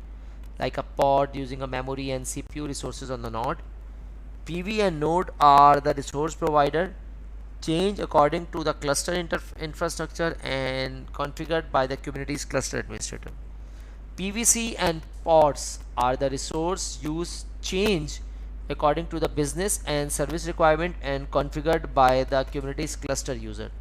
like a pod using a memory and CPU resources on the node. PV and node are the resource provider, change according to the cluster infrastructure and configured by the Kubernetes cluster administrator. PVC and pods are the resource use change according to the business and service requirement and configured by the Kubernetes cluster user.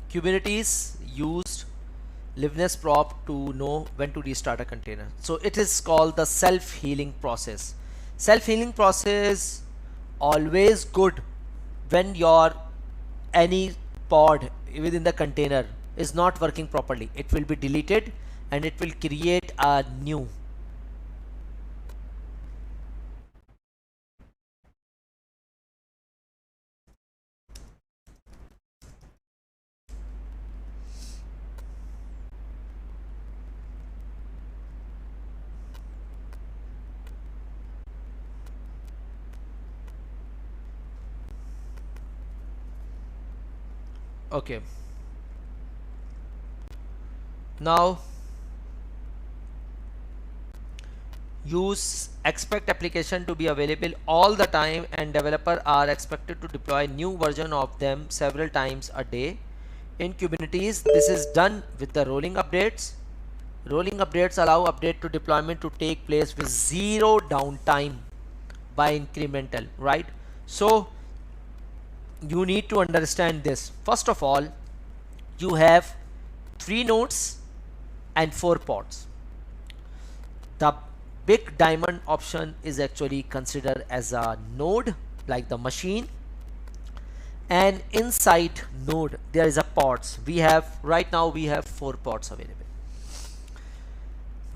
Kubernetes used liveness prop to know when to restart a container. So it is called the self-healing process. Self-healing process always good when your any pod within the container is not working properly. It will be deleted and it will create a new. Okay. Now use expect application to be available all the time and developer are expected to deploy new version of them several times a day. In Kubernetes, this is done with the rolling updates. Rolling updates allow update to deployment to take place with zero downtime by incremental, right? So you need to understand this. First of all, you have 3 nodes and 4 pods. The big diamond option is actually considered as a node, like the machine, and inside node there is a pods. We have right now we have 4 pods available.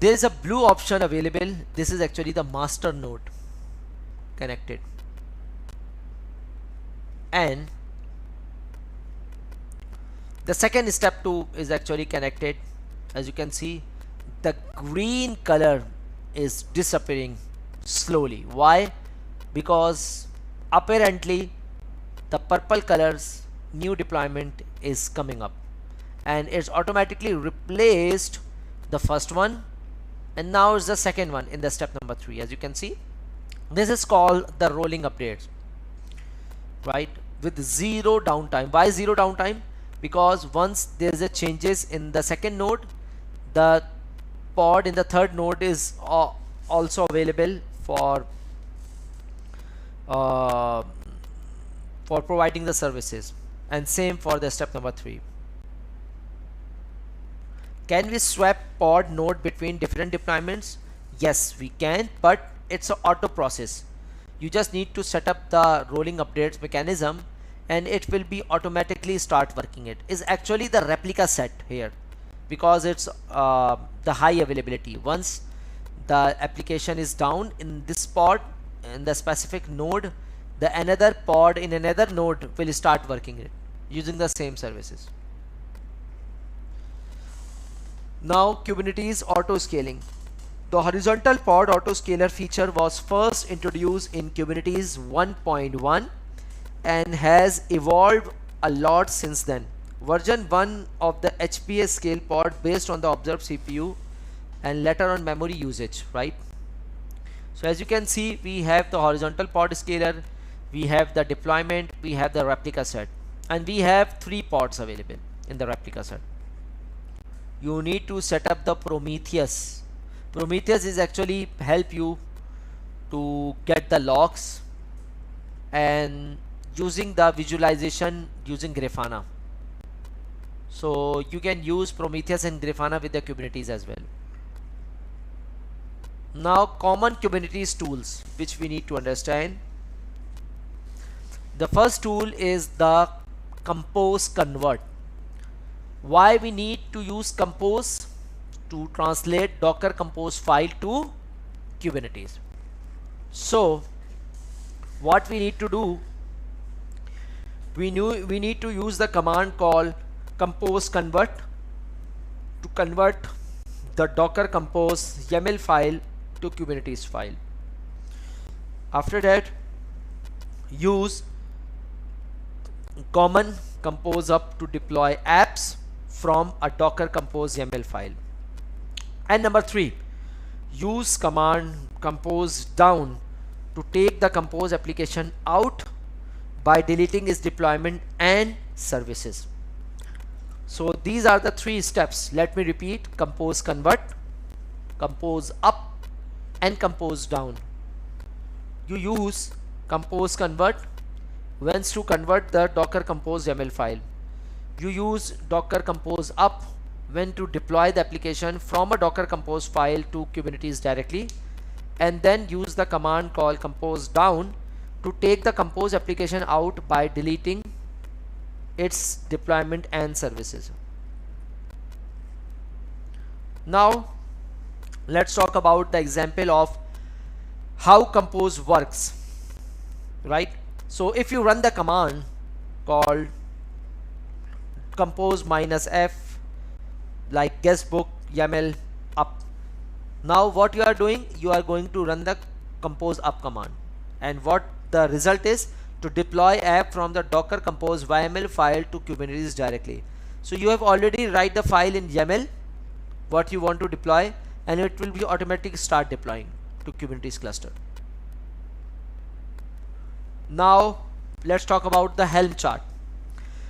There is a blue option available. This is actually the master node connected, and the second step 2 is actually connected. As you can see, the green color is disappearing slowly. Why? Because apparently the purple colors new deployment is coming up and it's automatically replaced the first one, and now is the second one in the step number 3. As you can see, this is called the rolling updates, right, with zero downtime. Why zero downtime? Because once there is a changes in the second node, the pod in the third node is also available uh, for providing the services, and same for the step number 3. Can we swap pod node between different deployments? Yes, we can, but it's an auto process. You just need to set up the rolling updates mechanism and it will be automatically start working. It is actually the replica set here because it's the high availability. Once the application is down in this pod in the specific node, the another pod in another node will start working it using the same services. Now Kubernetes auto scaling. The horizontal pod autoscaler feature was first introduced in Kubernetes 1.1 and has evolved a lot since then. Version 1 of the HPA scale pod based on the observed CPU and later on memory usage, right? So as you can see, we have the horizontal pod scaler, we have the deployment, we have the replica set, and we have 3 pods available in the replica set. You need to set up the Prometheus. Prometheus is actually help you to get the logs and using the visualization using Grafana. So you can use Prometheus and Grafana with the Kubernetes as well. Now common Kubernetes tools which we need to understand. The first tool is the compose convert. Why we need to use compose? To translate Docker compose file to Kubernetes. So what we need to do, we need to use the command called compose convert, to convert the Docker Compose YAML file to Kubernetes file. After that, use common compose up to deploy apps from a Docker Compose YAML file. And number 3, use command compose down to take the compose application out by deleting its deployment and services. So these are the 3 steps. Let me repeat: compose convert, compose up, and compose down. You use compose convert once to convert the Docker Compose YAML file. You use Docker Compose up when to deploy the application from a Docker Compose file to Kubernetes directly, and then use the command called compose down to take the Compose application out by deleting its deployment and services. Now let's talk about the example of how Compose works, right? So if you run the command called compose -f like guestbook YAML up, now what you are doing, you are going to run the compose up command, and what the result is to deploy app from the Docker Compose YAML file to Kubernetes directly. So you have already write the file in YAML what you want to deploy, and it will be automatically start deploying to Kubernetes cluster. Now let's talk about the Helm chart.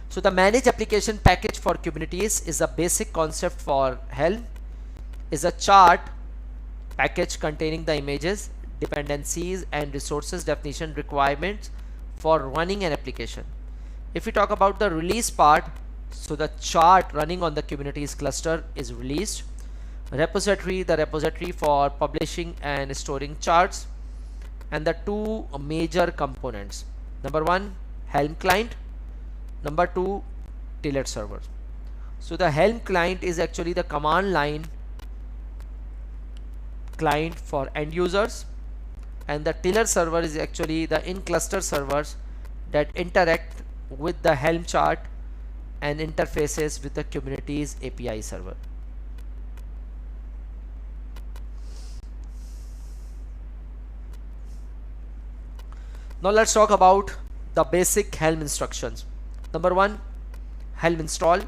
So the manage application package for Kubernetes is a basic concept for Helm, is a chart package containing the images, dependencies, and resources definition requirements for running an application. If we talk about the release part, so the chart running on the Kubernetes cluster is released. Repository, the repository for publishing and storing charts, and the 2 major components: number 1, Helm client; number 2, Tiller server. So the Helm client is actually the command line client for end users, and the Tiller server is actually the in-cluster servers that interact with the Helm chart and interfaces with the Kubernetes API server. Now let's talk about the basic Helm instructions. Number 1, Helm install;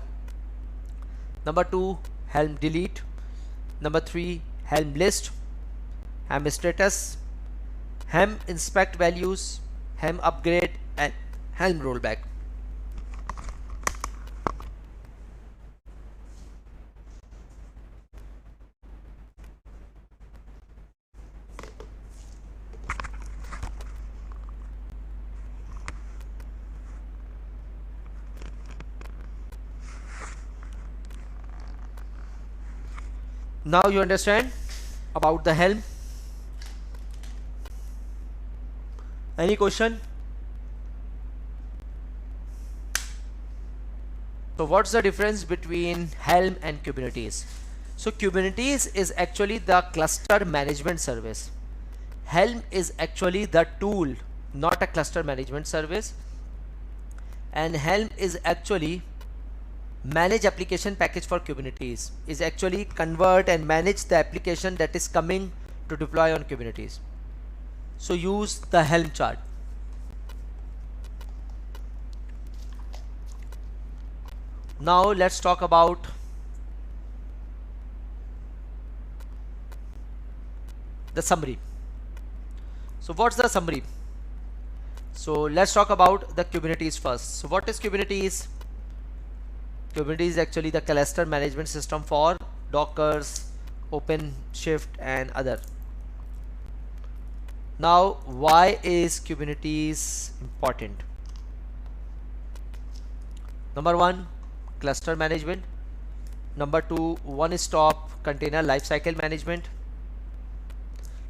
number 2, Helm delete; number 3, Helm list; Helm status; Helm inspect values; Helm upgrade; and Helm rollback. Now you understand about the Helm. Any question? So what's the difference between Helm and Kubernetes? So Kubernetes is actually the cluster management service. Helm is actually the tool, not a cluster management service. And Helm is actually manage application package for Kubernetes, is actually convert and manage the application that is coming to deploy on Kubernetes. So use the Helm chart. Now let's talk about the summary. So what's the summary? So let's talk about the Kubernetes first. So what is Kubernetes? Kubernetes is actually the cluster management system for Dockers, OpenShift, and other. Now, why is Kubernetes important? Number 1, cluster management. Number 2, one-stop container lifecycle management.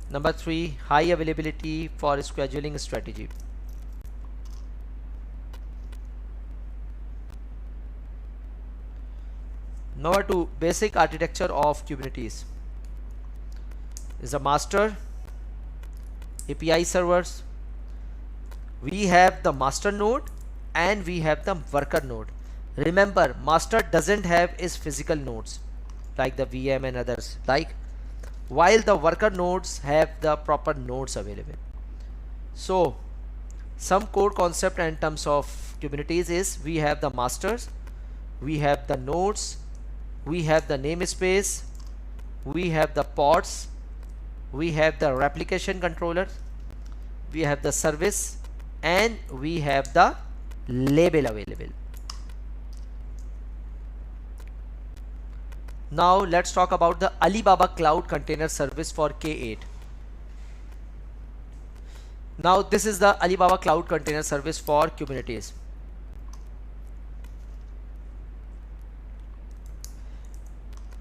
Number 3, high availability for scheduling strategy. Number 2, basic architecture of Kubernetes is a master, API servers. We have the master node and we have the worker node. Remember, master doesn't have its physical nodes. like the VM and others, like while the worker nodes have the proper nodes available. So some core concept in terms of Kubernetes is we have the masters, we have the nodes, we have the namespace, we have the pods, we have the replication controller, we have the service, and we have the label available. Now let's talk about the Alibaba Cloud Container Service for K8. Now this is the Alibaba Cloud Container Service for Kubernetes.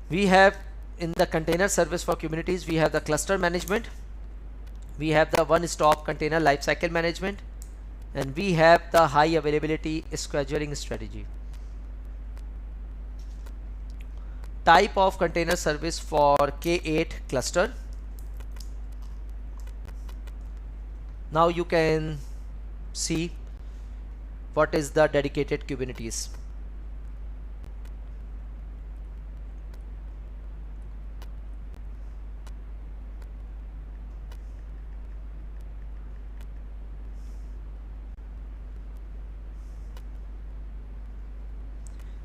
We have in the container service for Kubernetes, we have the cluster management, we have the one-stop container lifecycle management, and we have the high availability scheduling strategy. Type of container service for K8 cluster. Now you can see what is the dedicated Kubernetes.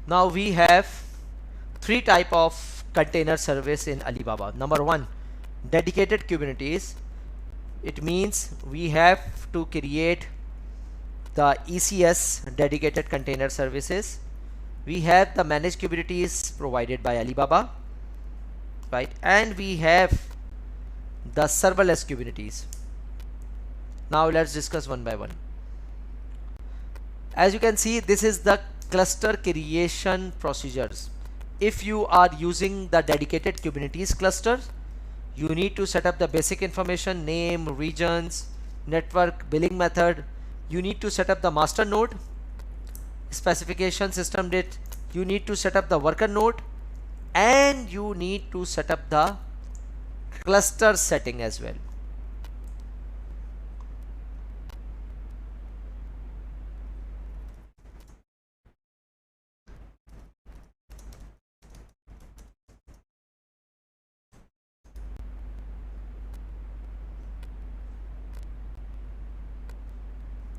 Now we have three type of container service in Alibaba. Number one, dedicated Kubernetes. It means we have to create the ECS, dedicated container services. We have the managed Kubernetes provided by Alibaba, right? And we have the serverless Kubernetes. Now let's discuss one by one. As you can see, this is the cluster creation procedures. If you are using the dedicated Kubernetes cluster, you need to set up the basic information, name, regions, network, billing method. You need to set up the master node, specification, system date. You need to set up the worker node, and you need to set up the cluster setting as well.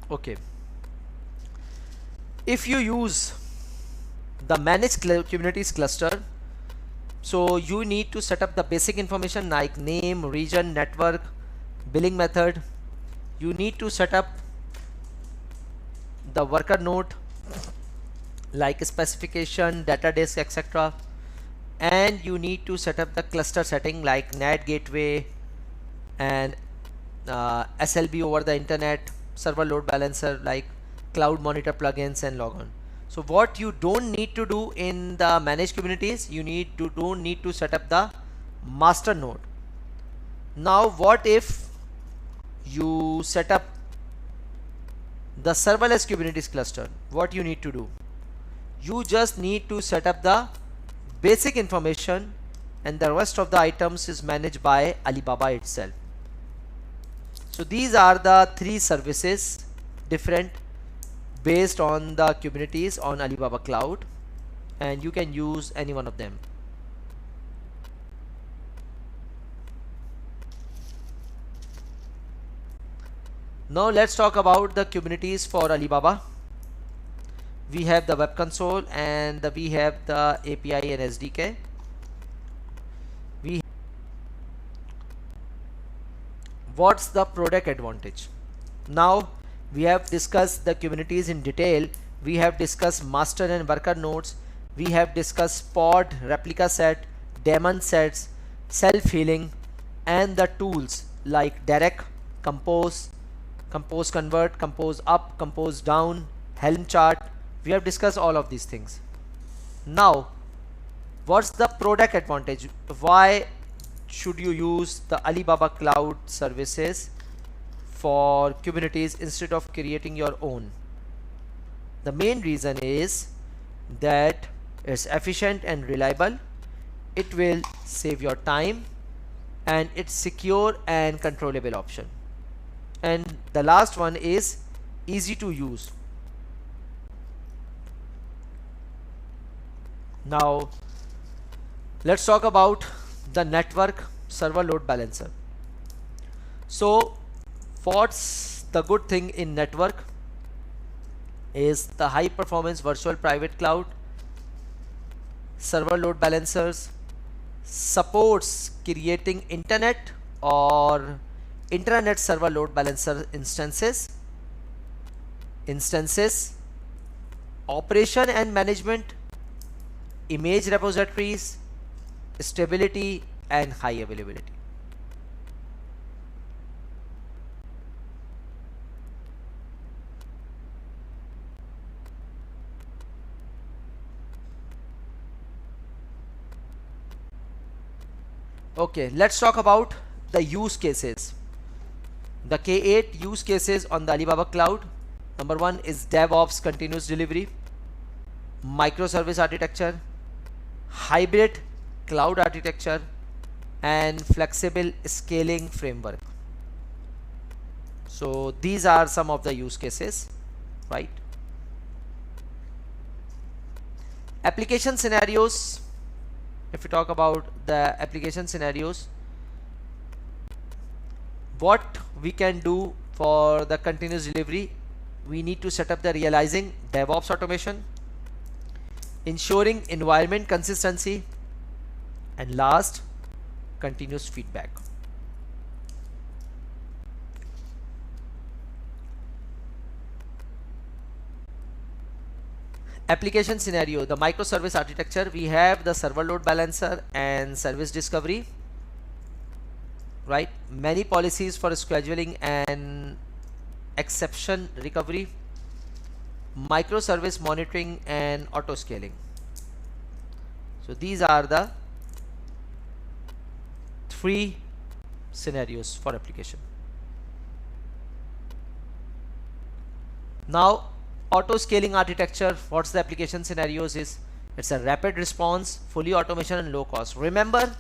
Okay, if you use the managed Kubernetes cluster, so you need to set up the basic information like name, region, network, billing method. You need to set up the worker node like specification, data disk, etc. And you need to set up the cluster setting like NAT gateway and SLB over the internet, server load balancer like cloud monitor plugins, and logon. So what you don't need to do in the managed Kubernetes, you don't need to set up the master node. Now what if you set up the serverless Kubernetes cluster? What you need to do, you just need to set up the basic information, and the rest of the items is managed by Alibaba itself. So these are the three services different based on the Kubernetes on Alibaba Cloud, and you can use any one of them. Now let's talk about the Kubernetes for Alibaba. We have the web console and we have the API and SDK. What's the product advantage? Now we have discussed the Kubernetes in detail. We have discussed master and worker nodes. We have discussed pod, replica set, daemon sets, self-healing, and the tools like Derek, Compose, Compose Convert, Compose Up, Compose Down, Helm chart. We have discussed all of these things. Now what's the product advantage? Why should you use the Alibaba Cloud services for Kubernetes instead of creating your own? The main reason is that it's efficient and reliable, it will save your time, and it's secure and controllable option. And the last one is easy to use. Now Let's talk about the network server load balancer. So what's the good thing in network is the high performance virtual private cloud server load balancers supports creating internet or intranet server load balancer instances, operation and management, image repositories, stability and high availability. Okay, let's talk about the use cases. The K8 use cases on the Alibaba Cloud. Number one is DevOps continuous delivery, microservice architecture, hybrid cloud architecture, and flexible scaling framework. So these are some of the use cases, right? Application scenarios. If we talk about the application scenarios, what we can do for the continuous delivery, we need to set up the realizing DevOps automation, ensuring environment consistency, and last, continuous feedback. Application scenario, the microservice architecture, we have the server load balancer and service discovery, right? Many policies for scheduling and exception recovery, microservice monitoring and auto scaling. So these are the three scenarios for application. Now auto scaling architecture, what's the application scenarios is, it's a rapid response, fully automation and low cost. Remember,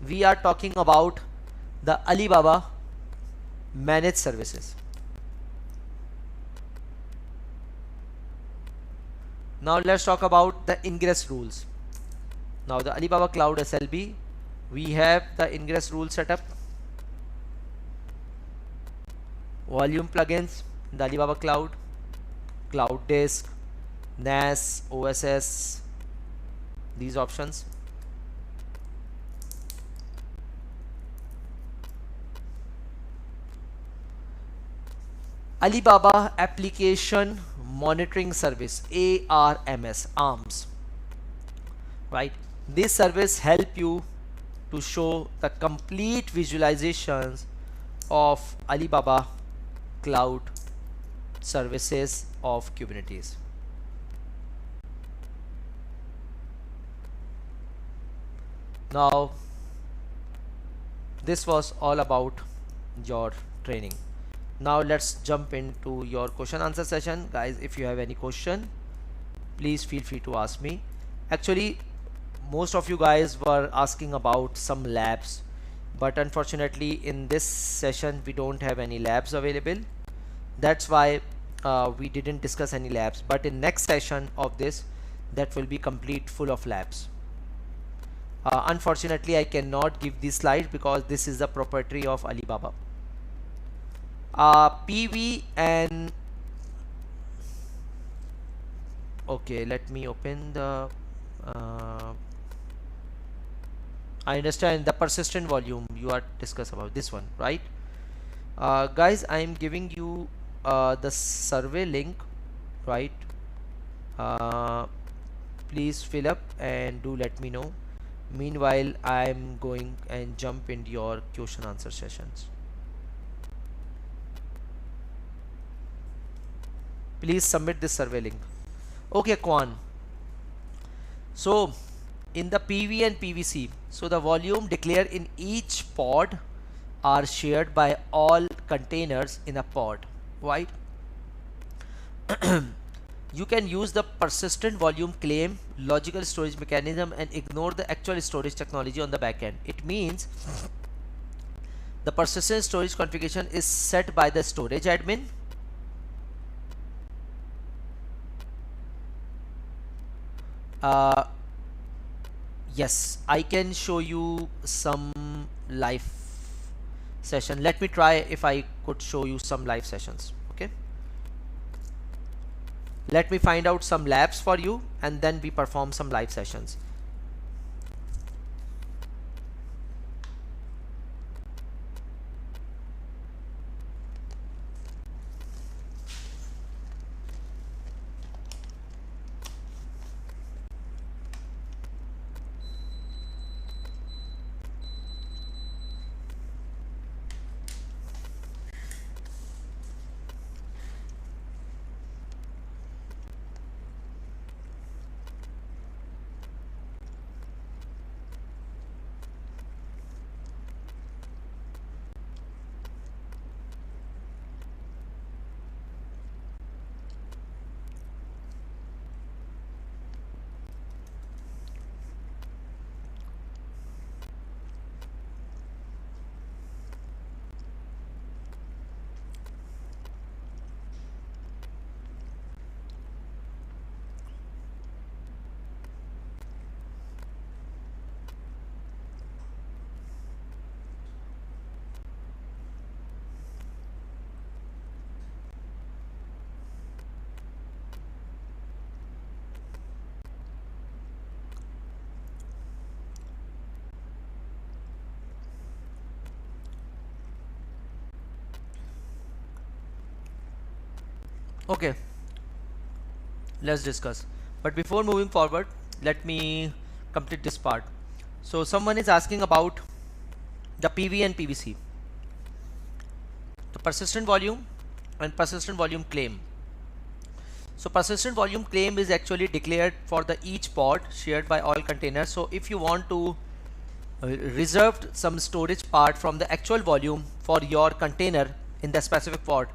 we are talking about the Alibaba managed services. Now let's talk about the ingress rules. Now the Alibaba Cloud SLB, we have the ingress rule setup, volume plugins in the Alibaba Cloud, Cloud Disk, NAS, OSS, these options. Alibaba Application Monitoring Service, ARMS, right? This service help you to show the complete visualizations of Alibaba Cloud services of Kubernetes. Now this was all about your training. Now let's jump into your question answer session. Guys, if you have any question, please feel free to ask me. Actually, most of you guys were asking about some labs, but unfortunately in this session we don't have any labs available. That's why we didn't discuss any labs, but in next session of this, that will be complete full of labs. Unfortunately I cannot give these slides because this is the proprietary of Alibaba. PV and okay, let me open the I understand the persistent volume you are discuss about this one, right? Guys, I am giving you the survey link, right? Please fill up and do let me know. Meanwhile, I am going and jump into your question answer sessions. Please submit this survey link. Okay, Kwan. So in the PV and PVC, so the volume declared in each pod are shared by all containers in a pod, right? You can use the persistent volume claim logical storage mechanism and ignore the actual storage technology on the backend. It means the persistent storage configuration is set by the storage admin. Yes, I can show you some live session. Let me try if I could show you some live sessions. Okay, let me find out some labs for you and then we perform some live sessions. Okay, let's discuss. But before moving forward, let me complete this part. So someone is asking about the PV and PVC, the persistent volume and persistent volume claim. So persistent volume claim is actually declared for the each pod shared by all containers. So if you want to reserve some storage part from the actual volume for your container in the specific pod,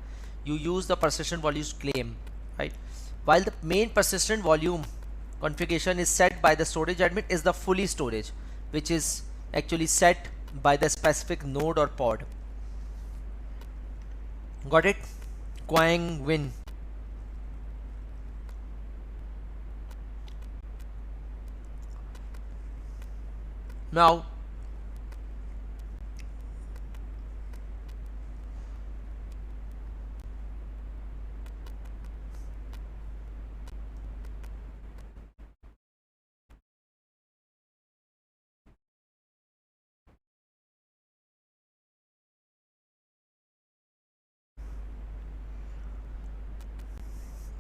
you use the persistent volume claim, right? While the main persistent volume configuration is set by the storage admin is the fully storage, which is actually set by the specific node or pod. Got it? Quang Win. Now,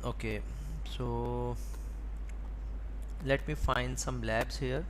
okay, so let me find some labs here.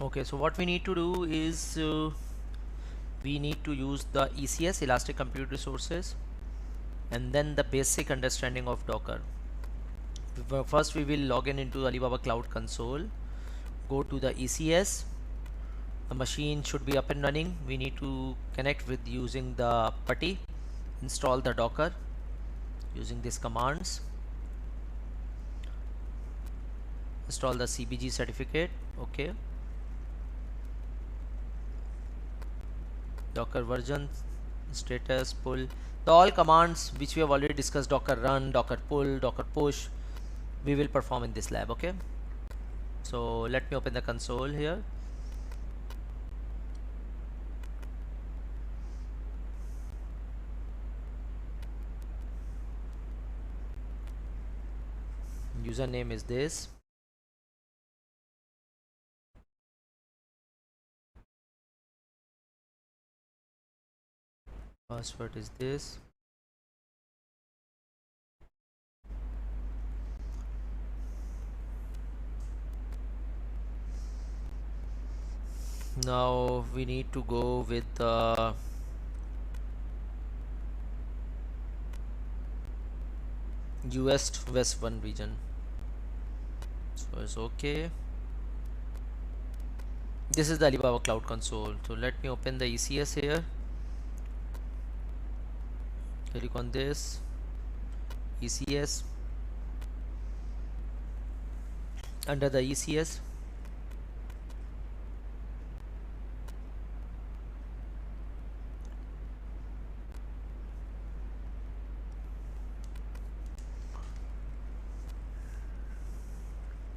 Okay, so what we need to do is we need to use the ECS, Elastic Compute Resources, and then the basic understanding of Docker. First we will log in into Alibaba Cloud Console, go to the ECS. The machine should be up and running. We need to connect with using the putty, install the Docker using these commands, install the CBG certificate. Okay, Docker version, status, pull, the all commands which we have already discussed, Docker run, Docker pull, Docker push, we will perform in this lab. Okay, so let me open the console here. username is this, password is this. Now we need to go with the US West 1 region. So it's okay. This is the Alibaba Cloud Console. So let me open the ECS here. Click on this ECS. Under the ECS,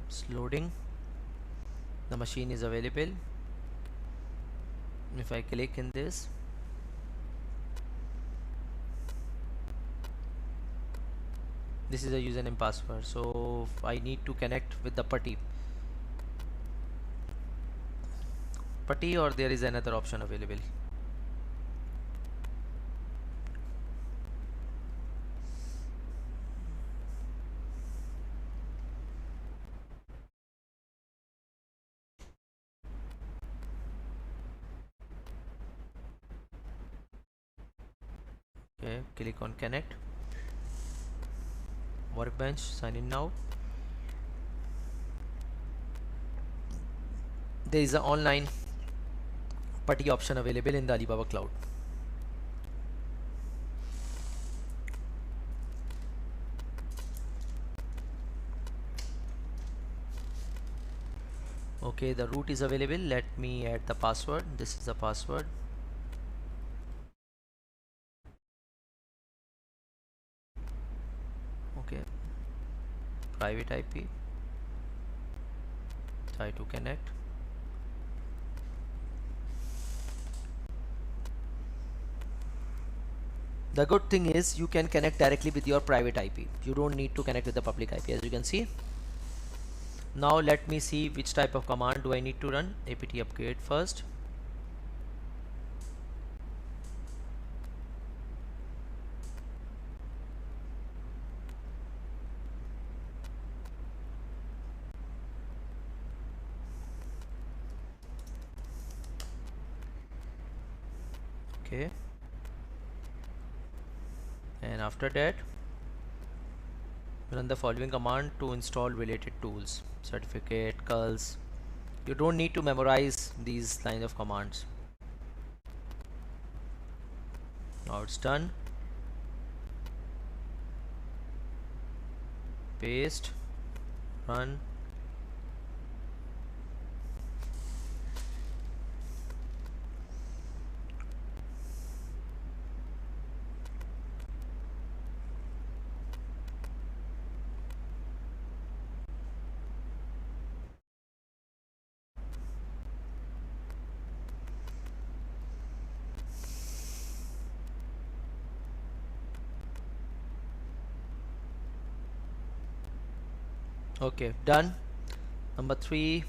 it's loading. The machine is available. If I click in this, this is a username password, so I need to connect with the putty, or there is another option available. Okay, click on connect, workbench, sign in now. There is an online putty option available in the Alibaba Cloud. Okay, the root is available. Let me add the password. This is the password. Okay, private IP, try to connect. The good thing is you can connect directly with your private IP. You don't need to connect with the public IP, as you can see. Now let me see which type of command do I need to run. apt upgrade first. Okay, and after that run the following command to install related tools, certificate, culls. You don't need to memorize these lines of commands. Now it's done. Paste, run. Okay, done. Number 3.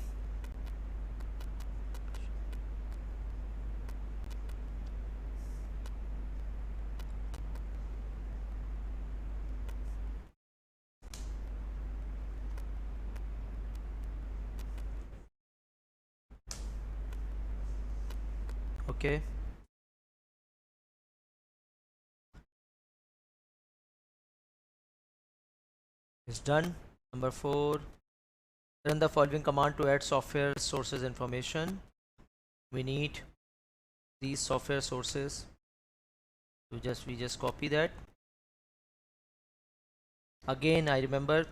Okay, it's done. Number 4, run the following command to add software sources information. We need these software sources. We just copy that. Again, I remember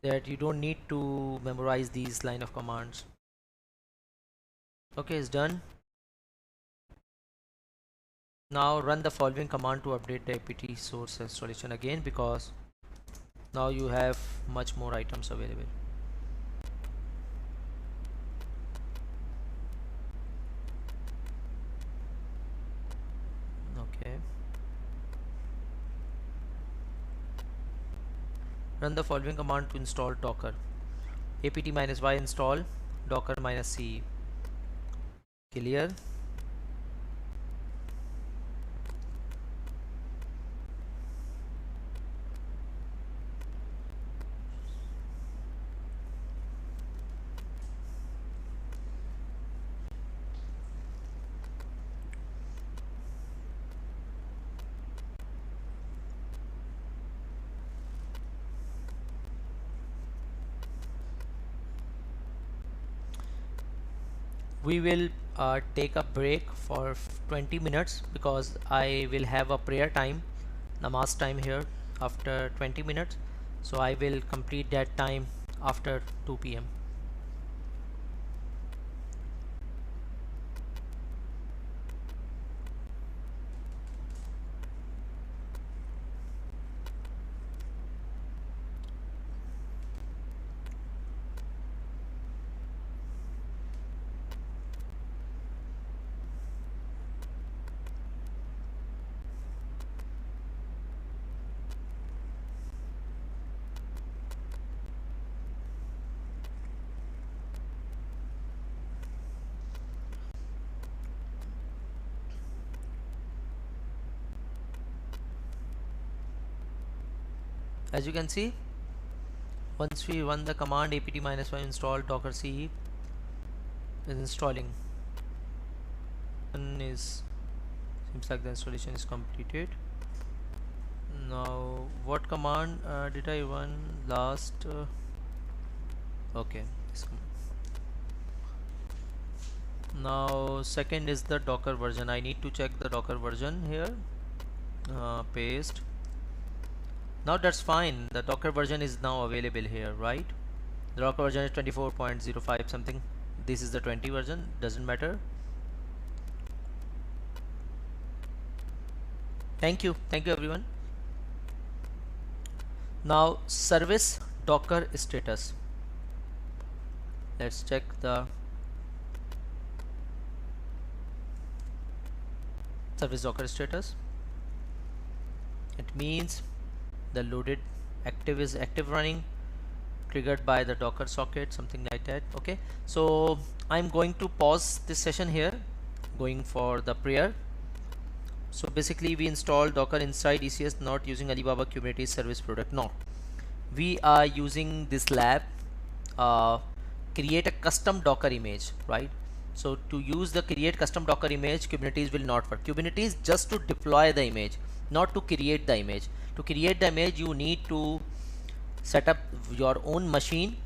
that you don't need to memorize these line of commands. Okay, it's done. Now run the following command to update the apt source installation again, because now you have much more items available. Okay, Run the following command to install Docker. apt-y install docker-c. Clear. We will take a break for 20 minutes because I will have a prayer time, namaz time here after 20 minutes. So I will complete that time after 2 p.m. As you can see, once we run the command apt-y install docker-c is installing, and seems like the installation is completed. Now what command did I run last? Okay, this now second is the Docker version. I need to check the Docker version here. Paste. Now that's fine, the Docker version is now available here, right? The Docker version is 24.05 something. This is the 20 version, doesn't matter. Thank you everyone. Now service Docker status. Let's check the service Docker status. It means the loaded active is active running, triggered by the Docker socket, something like that. Okay, so I'm going to pause this session here, going for the prayer. So basically we install Docker inside ECS, not using Alibaba Kubernetes service product. No, we are using this lab, create a custom Docker image, right? So to use the create custom Docker image, Kubernetes will not work. Kubernetes just to deploy the image, not to create the image. To create the image, you need to set up your own machine,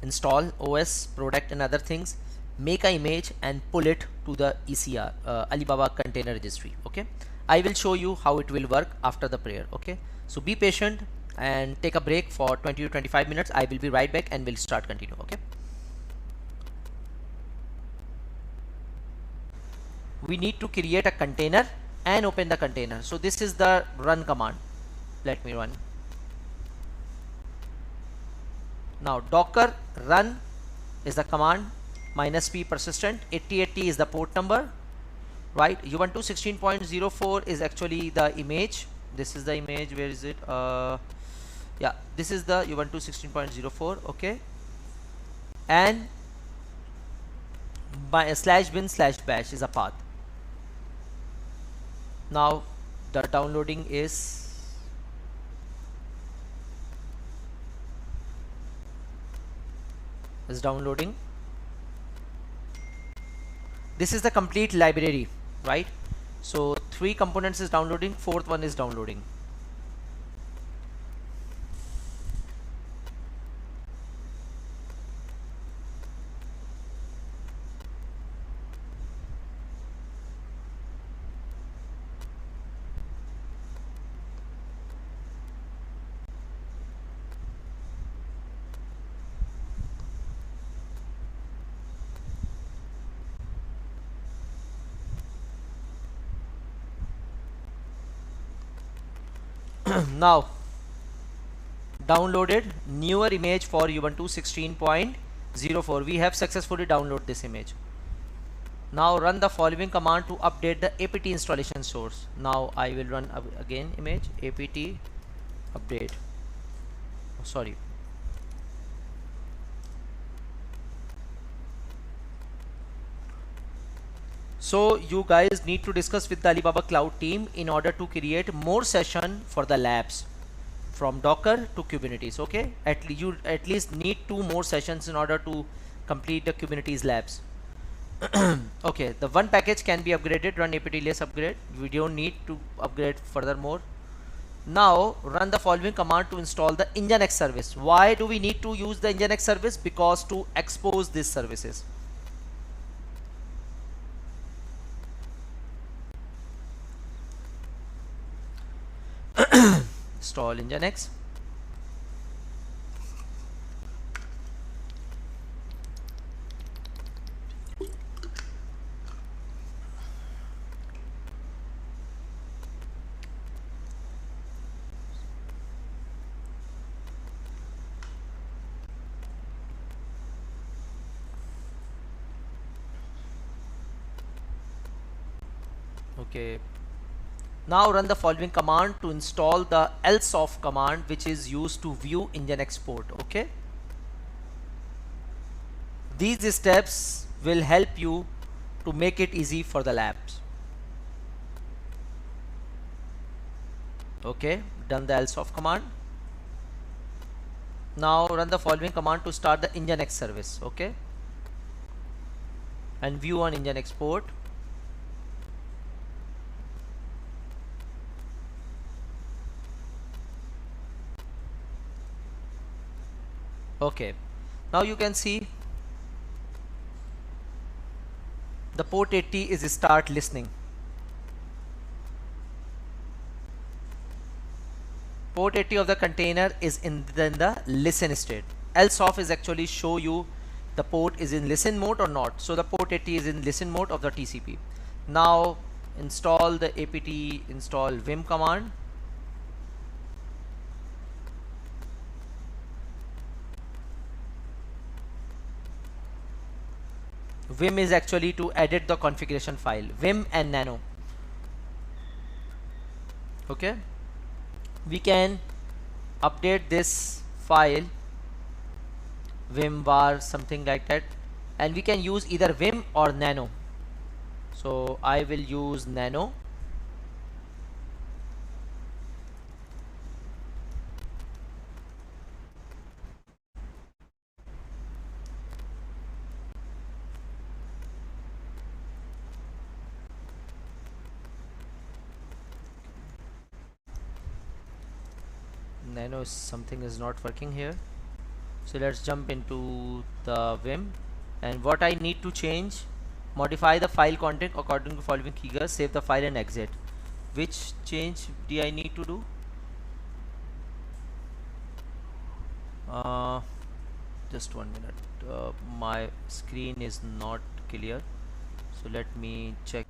install OS, product and other things, make an image and pull it to the ECR, Alibaba Container Registry. Okay, I will show you how it will work after the prayer. Okay, so be patient and take a break for 20 to 25 minutes. I will be right back and we'll start continue. Okay, we need to create a container and open the container. So this is the run command. Let me run. Now docker run is the command, -p persistent, 8080 is the port number, right? Ubuntu 16.04 is actually the image. This is the image. Where is it? Yeah, this is the Ubuntu 16.04. okay, and by /bin/bash is a path. Now the downloading is downloading. This is the complete library, right? So 3 components is downloading, 4th one is downloading. Now downloaded newer image for Ubuntu 16.04. We have successfully downloaded this image. Now run the following command to update the apt installation source. Now I will run again image apt update. sorry. So you guys need to discuss with the Alibaba Cloud team in order to create more session for the labs from Docker to Kubernetes. Okay, you at least need 2 more sessions in order to complete the Kubernetes labs. Okay, the one package can be upgraded, run apt-ls upgrade. We don't need to upgrade furthermore. Now run the following command to install the Nginx service. Why do we need to use the Nginx service? Because to expose these services. Install Nginx. Okay, now run the following command to install the else of command, which is used to view Nginx port. Okay, these steps will help you to make it easy for the labs. Okay, done the else of command. Now run the following command to start the Nginx service. Okay, and view on Nginx port. Okay, now you can see the port 80 is start listening. Port 80 of the container is in the listen state. Else off is actually show you the port is in listen mode or not. So the port 80 is in listen mode of the TCP. Now install the apt install vim command. Vim is actually to edit the configuration file, vim and nano. Okay, we can update this file, vim var something like that, and we can use either vim or nano. So I will use nano. Nano is something is not working here. So let's jump into the vim, and what I need to change, modify the file content according to following keywords, save the file and exit. Which change do I need to do? Just 1 minute, my screen is not clear, so let me check.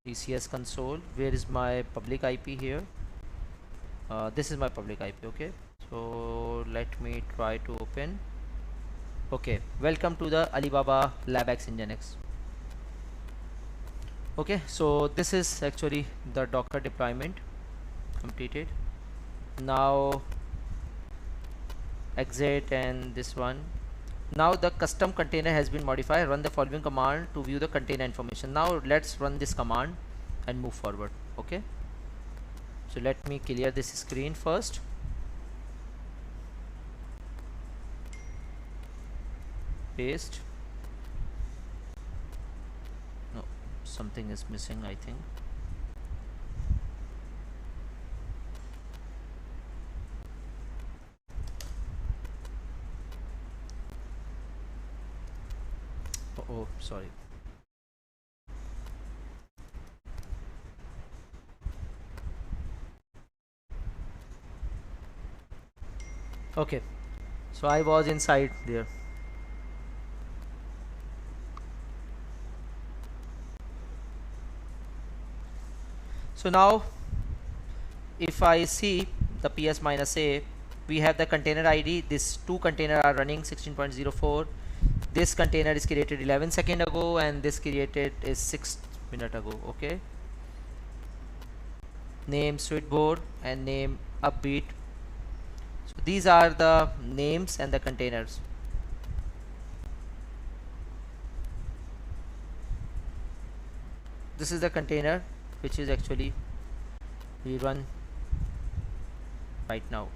TCS console, where is my public IP here? This is my public IP. Okay, so let me try to open. Okay, welcome to the Alibaba LabX Nginx. Okay, so this is actually the Docker deployment completed. Now exit and this one. Now the custom container has been modified. Run the following command to view the container information. Now let's run this command and move forward. Okay, so let me clear this screen first. Paste. No, something is missing, I think. Oh, sorry. Okay, so I was inside there. So now if I see the ps minus a, we have the container ID. These two containers are running 16.04. This container is created 11 seconds ago and this created is 6 minutes ago. Okay, name switchboard, and name upbeat. So these are the names and the containers. This is the container which is actually we run right now.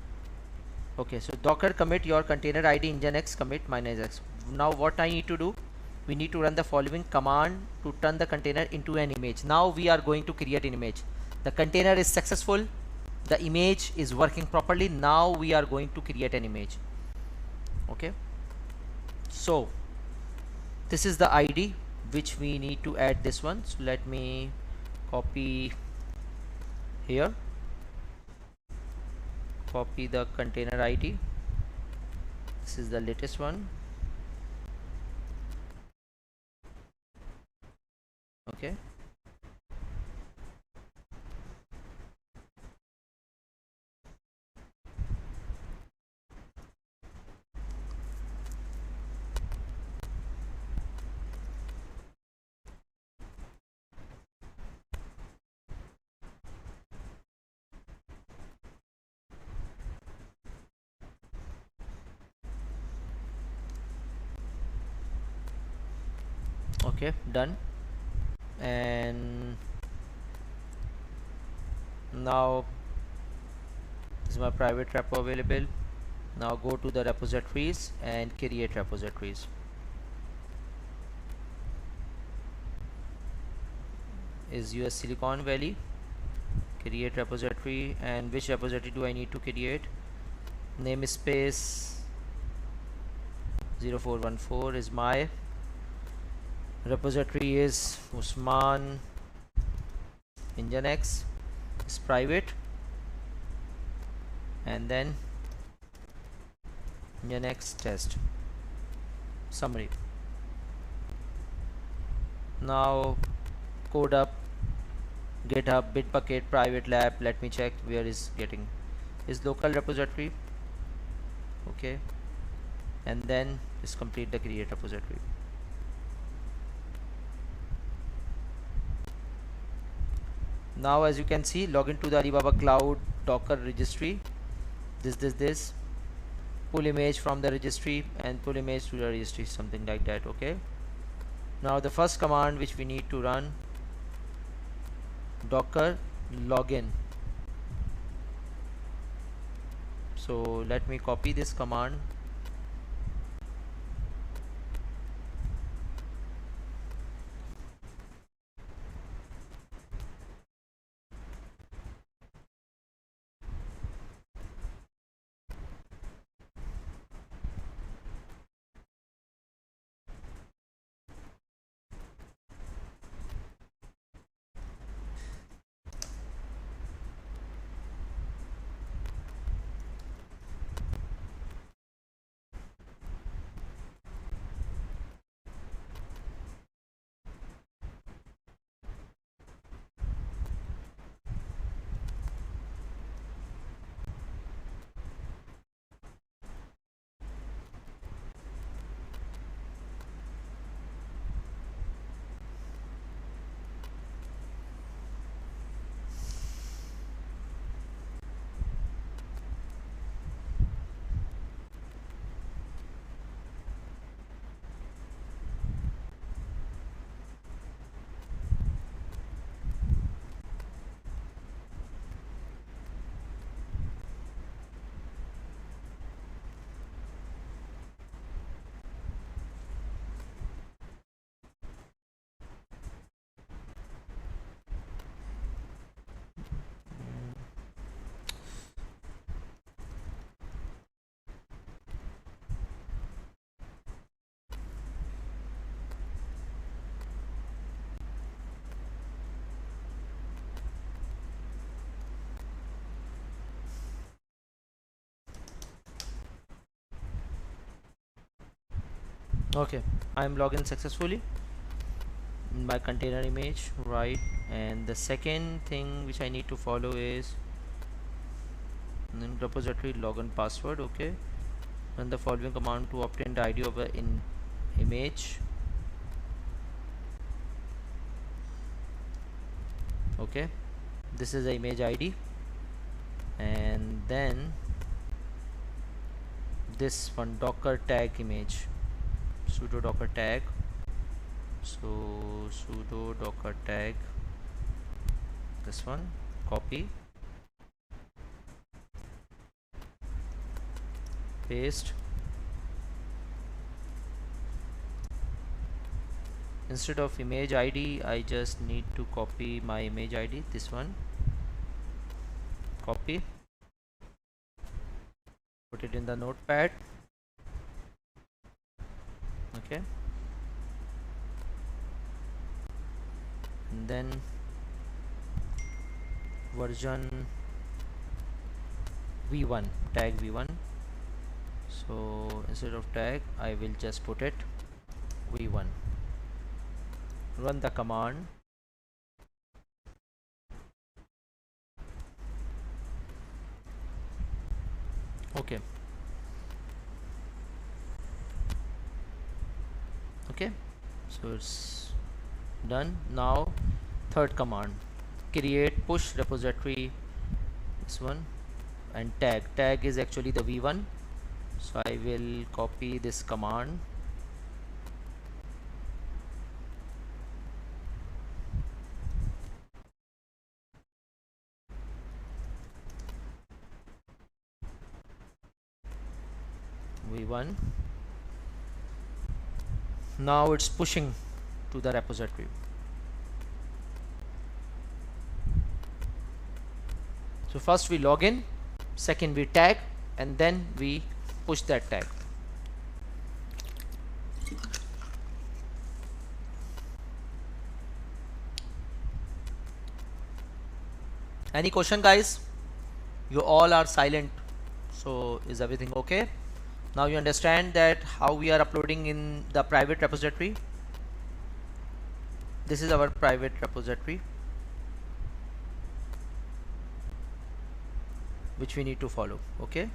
Okay, so docker commit your container id nginx commit -x. Now what I need to do, we need to run the following command to turn the container into an image. Now we are going to create an image. The container is successful, the image is working properly. Now we are going to create an image. Okay, so this is the id which we need to add this one. So let me copy here, copy the container id. This is the latest one. Okay, okay, done. And now this is my private repo available. Now go to the repositories and create repositories. Is US Silicon Valley, create repository. And which repository do I need to create? Namespace 0414 is my repository, is Usman nginx is private, and then nginx test summary. Now code up GitHub Bitbucket private lab. Let me check where is getting is local repository. Okay, and then just complete the create repository. Now as you can see, log into the Alibaba Cloud Docker registry. This pull image from the registry and pull image to the registry, something like that. Okay, now the first command which we need to run, docker login. So let me copy this command. Okay, I am logged in successfully in my container image, right? And the second thing which I need to follow is in repository login password. Okay, run the following command to obtain the id of the image. Okay, This is the image ID, and then this one docker tag image, sudo docker tag. So sudo docker tag, this one, copy, paste. Instead of image ID, I just need to copy my image ID, this one, copy, put it in the notepad. Okay, and then version v1, tag v1. So instead of tag, I will just put it v1. Run the command. Okay, okay, so it's done. Now third command, create push repository, this one, and tag is actually the v1. So I will copy this command, v1. Now it's pushing to the repository. So first we log in, second we tag, and then we push that tag. Any question, guys? You all are silent, so is everything okay? Now you understand that how we are uploading in the private repository. This is our private repository which we need to follow. Okay,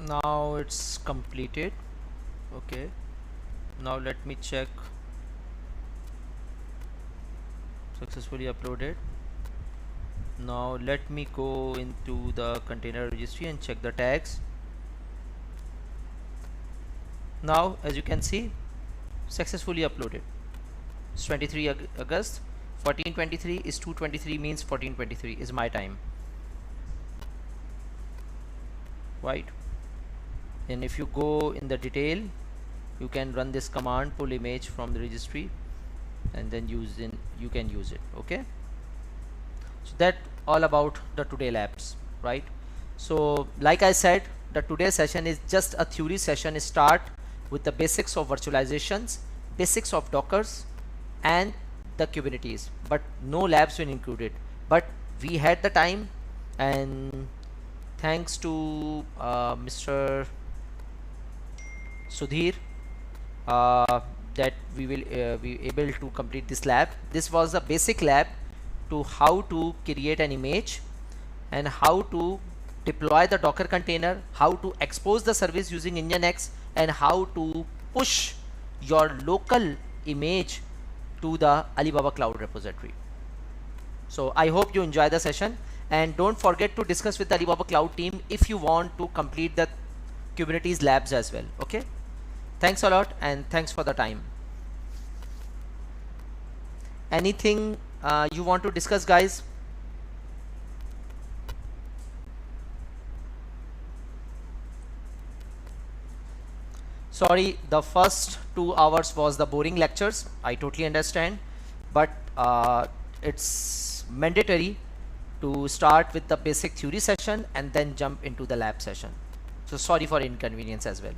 now it's completed. Okay, now let me check. Successfully uploaded. Now let me go into the container registry and check the tags. Now as you can see, successfully uploaded. It's 23 August. 1423 is 223, means 1423 is my time, right? And if you go in the detail, you can run this command, pull image from the registry, and then you can use it. Okay, so that all about the today labs, right? So like I said, the today's session is just a theory session. Start with the basics of virtualizations, basics of Dockers and the Kubernetes, but no labs were included. But we had the time, and thanks to Mr. Sudhir, uh, that we will be able to complete this lab. This was a basic lab to how to create an image and how to deploy the Docker container, how to expose the service using Nginx, and how to push your local image to the Alibaba Cloud repository. So I hope you enjoy the session, and don't forget to discuss with the Alibaba Cloud team if you want to complete the Kubernetes labs as well. Okay, thanks a lot, and thanks for the time. Anything you want to discuss, guys? Sorry, the first 2 hours was the boring lectures. I totally understand, but it's mandatory to start with the basic theory session and then jump into the lab session. So sorry for inconvenience as well.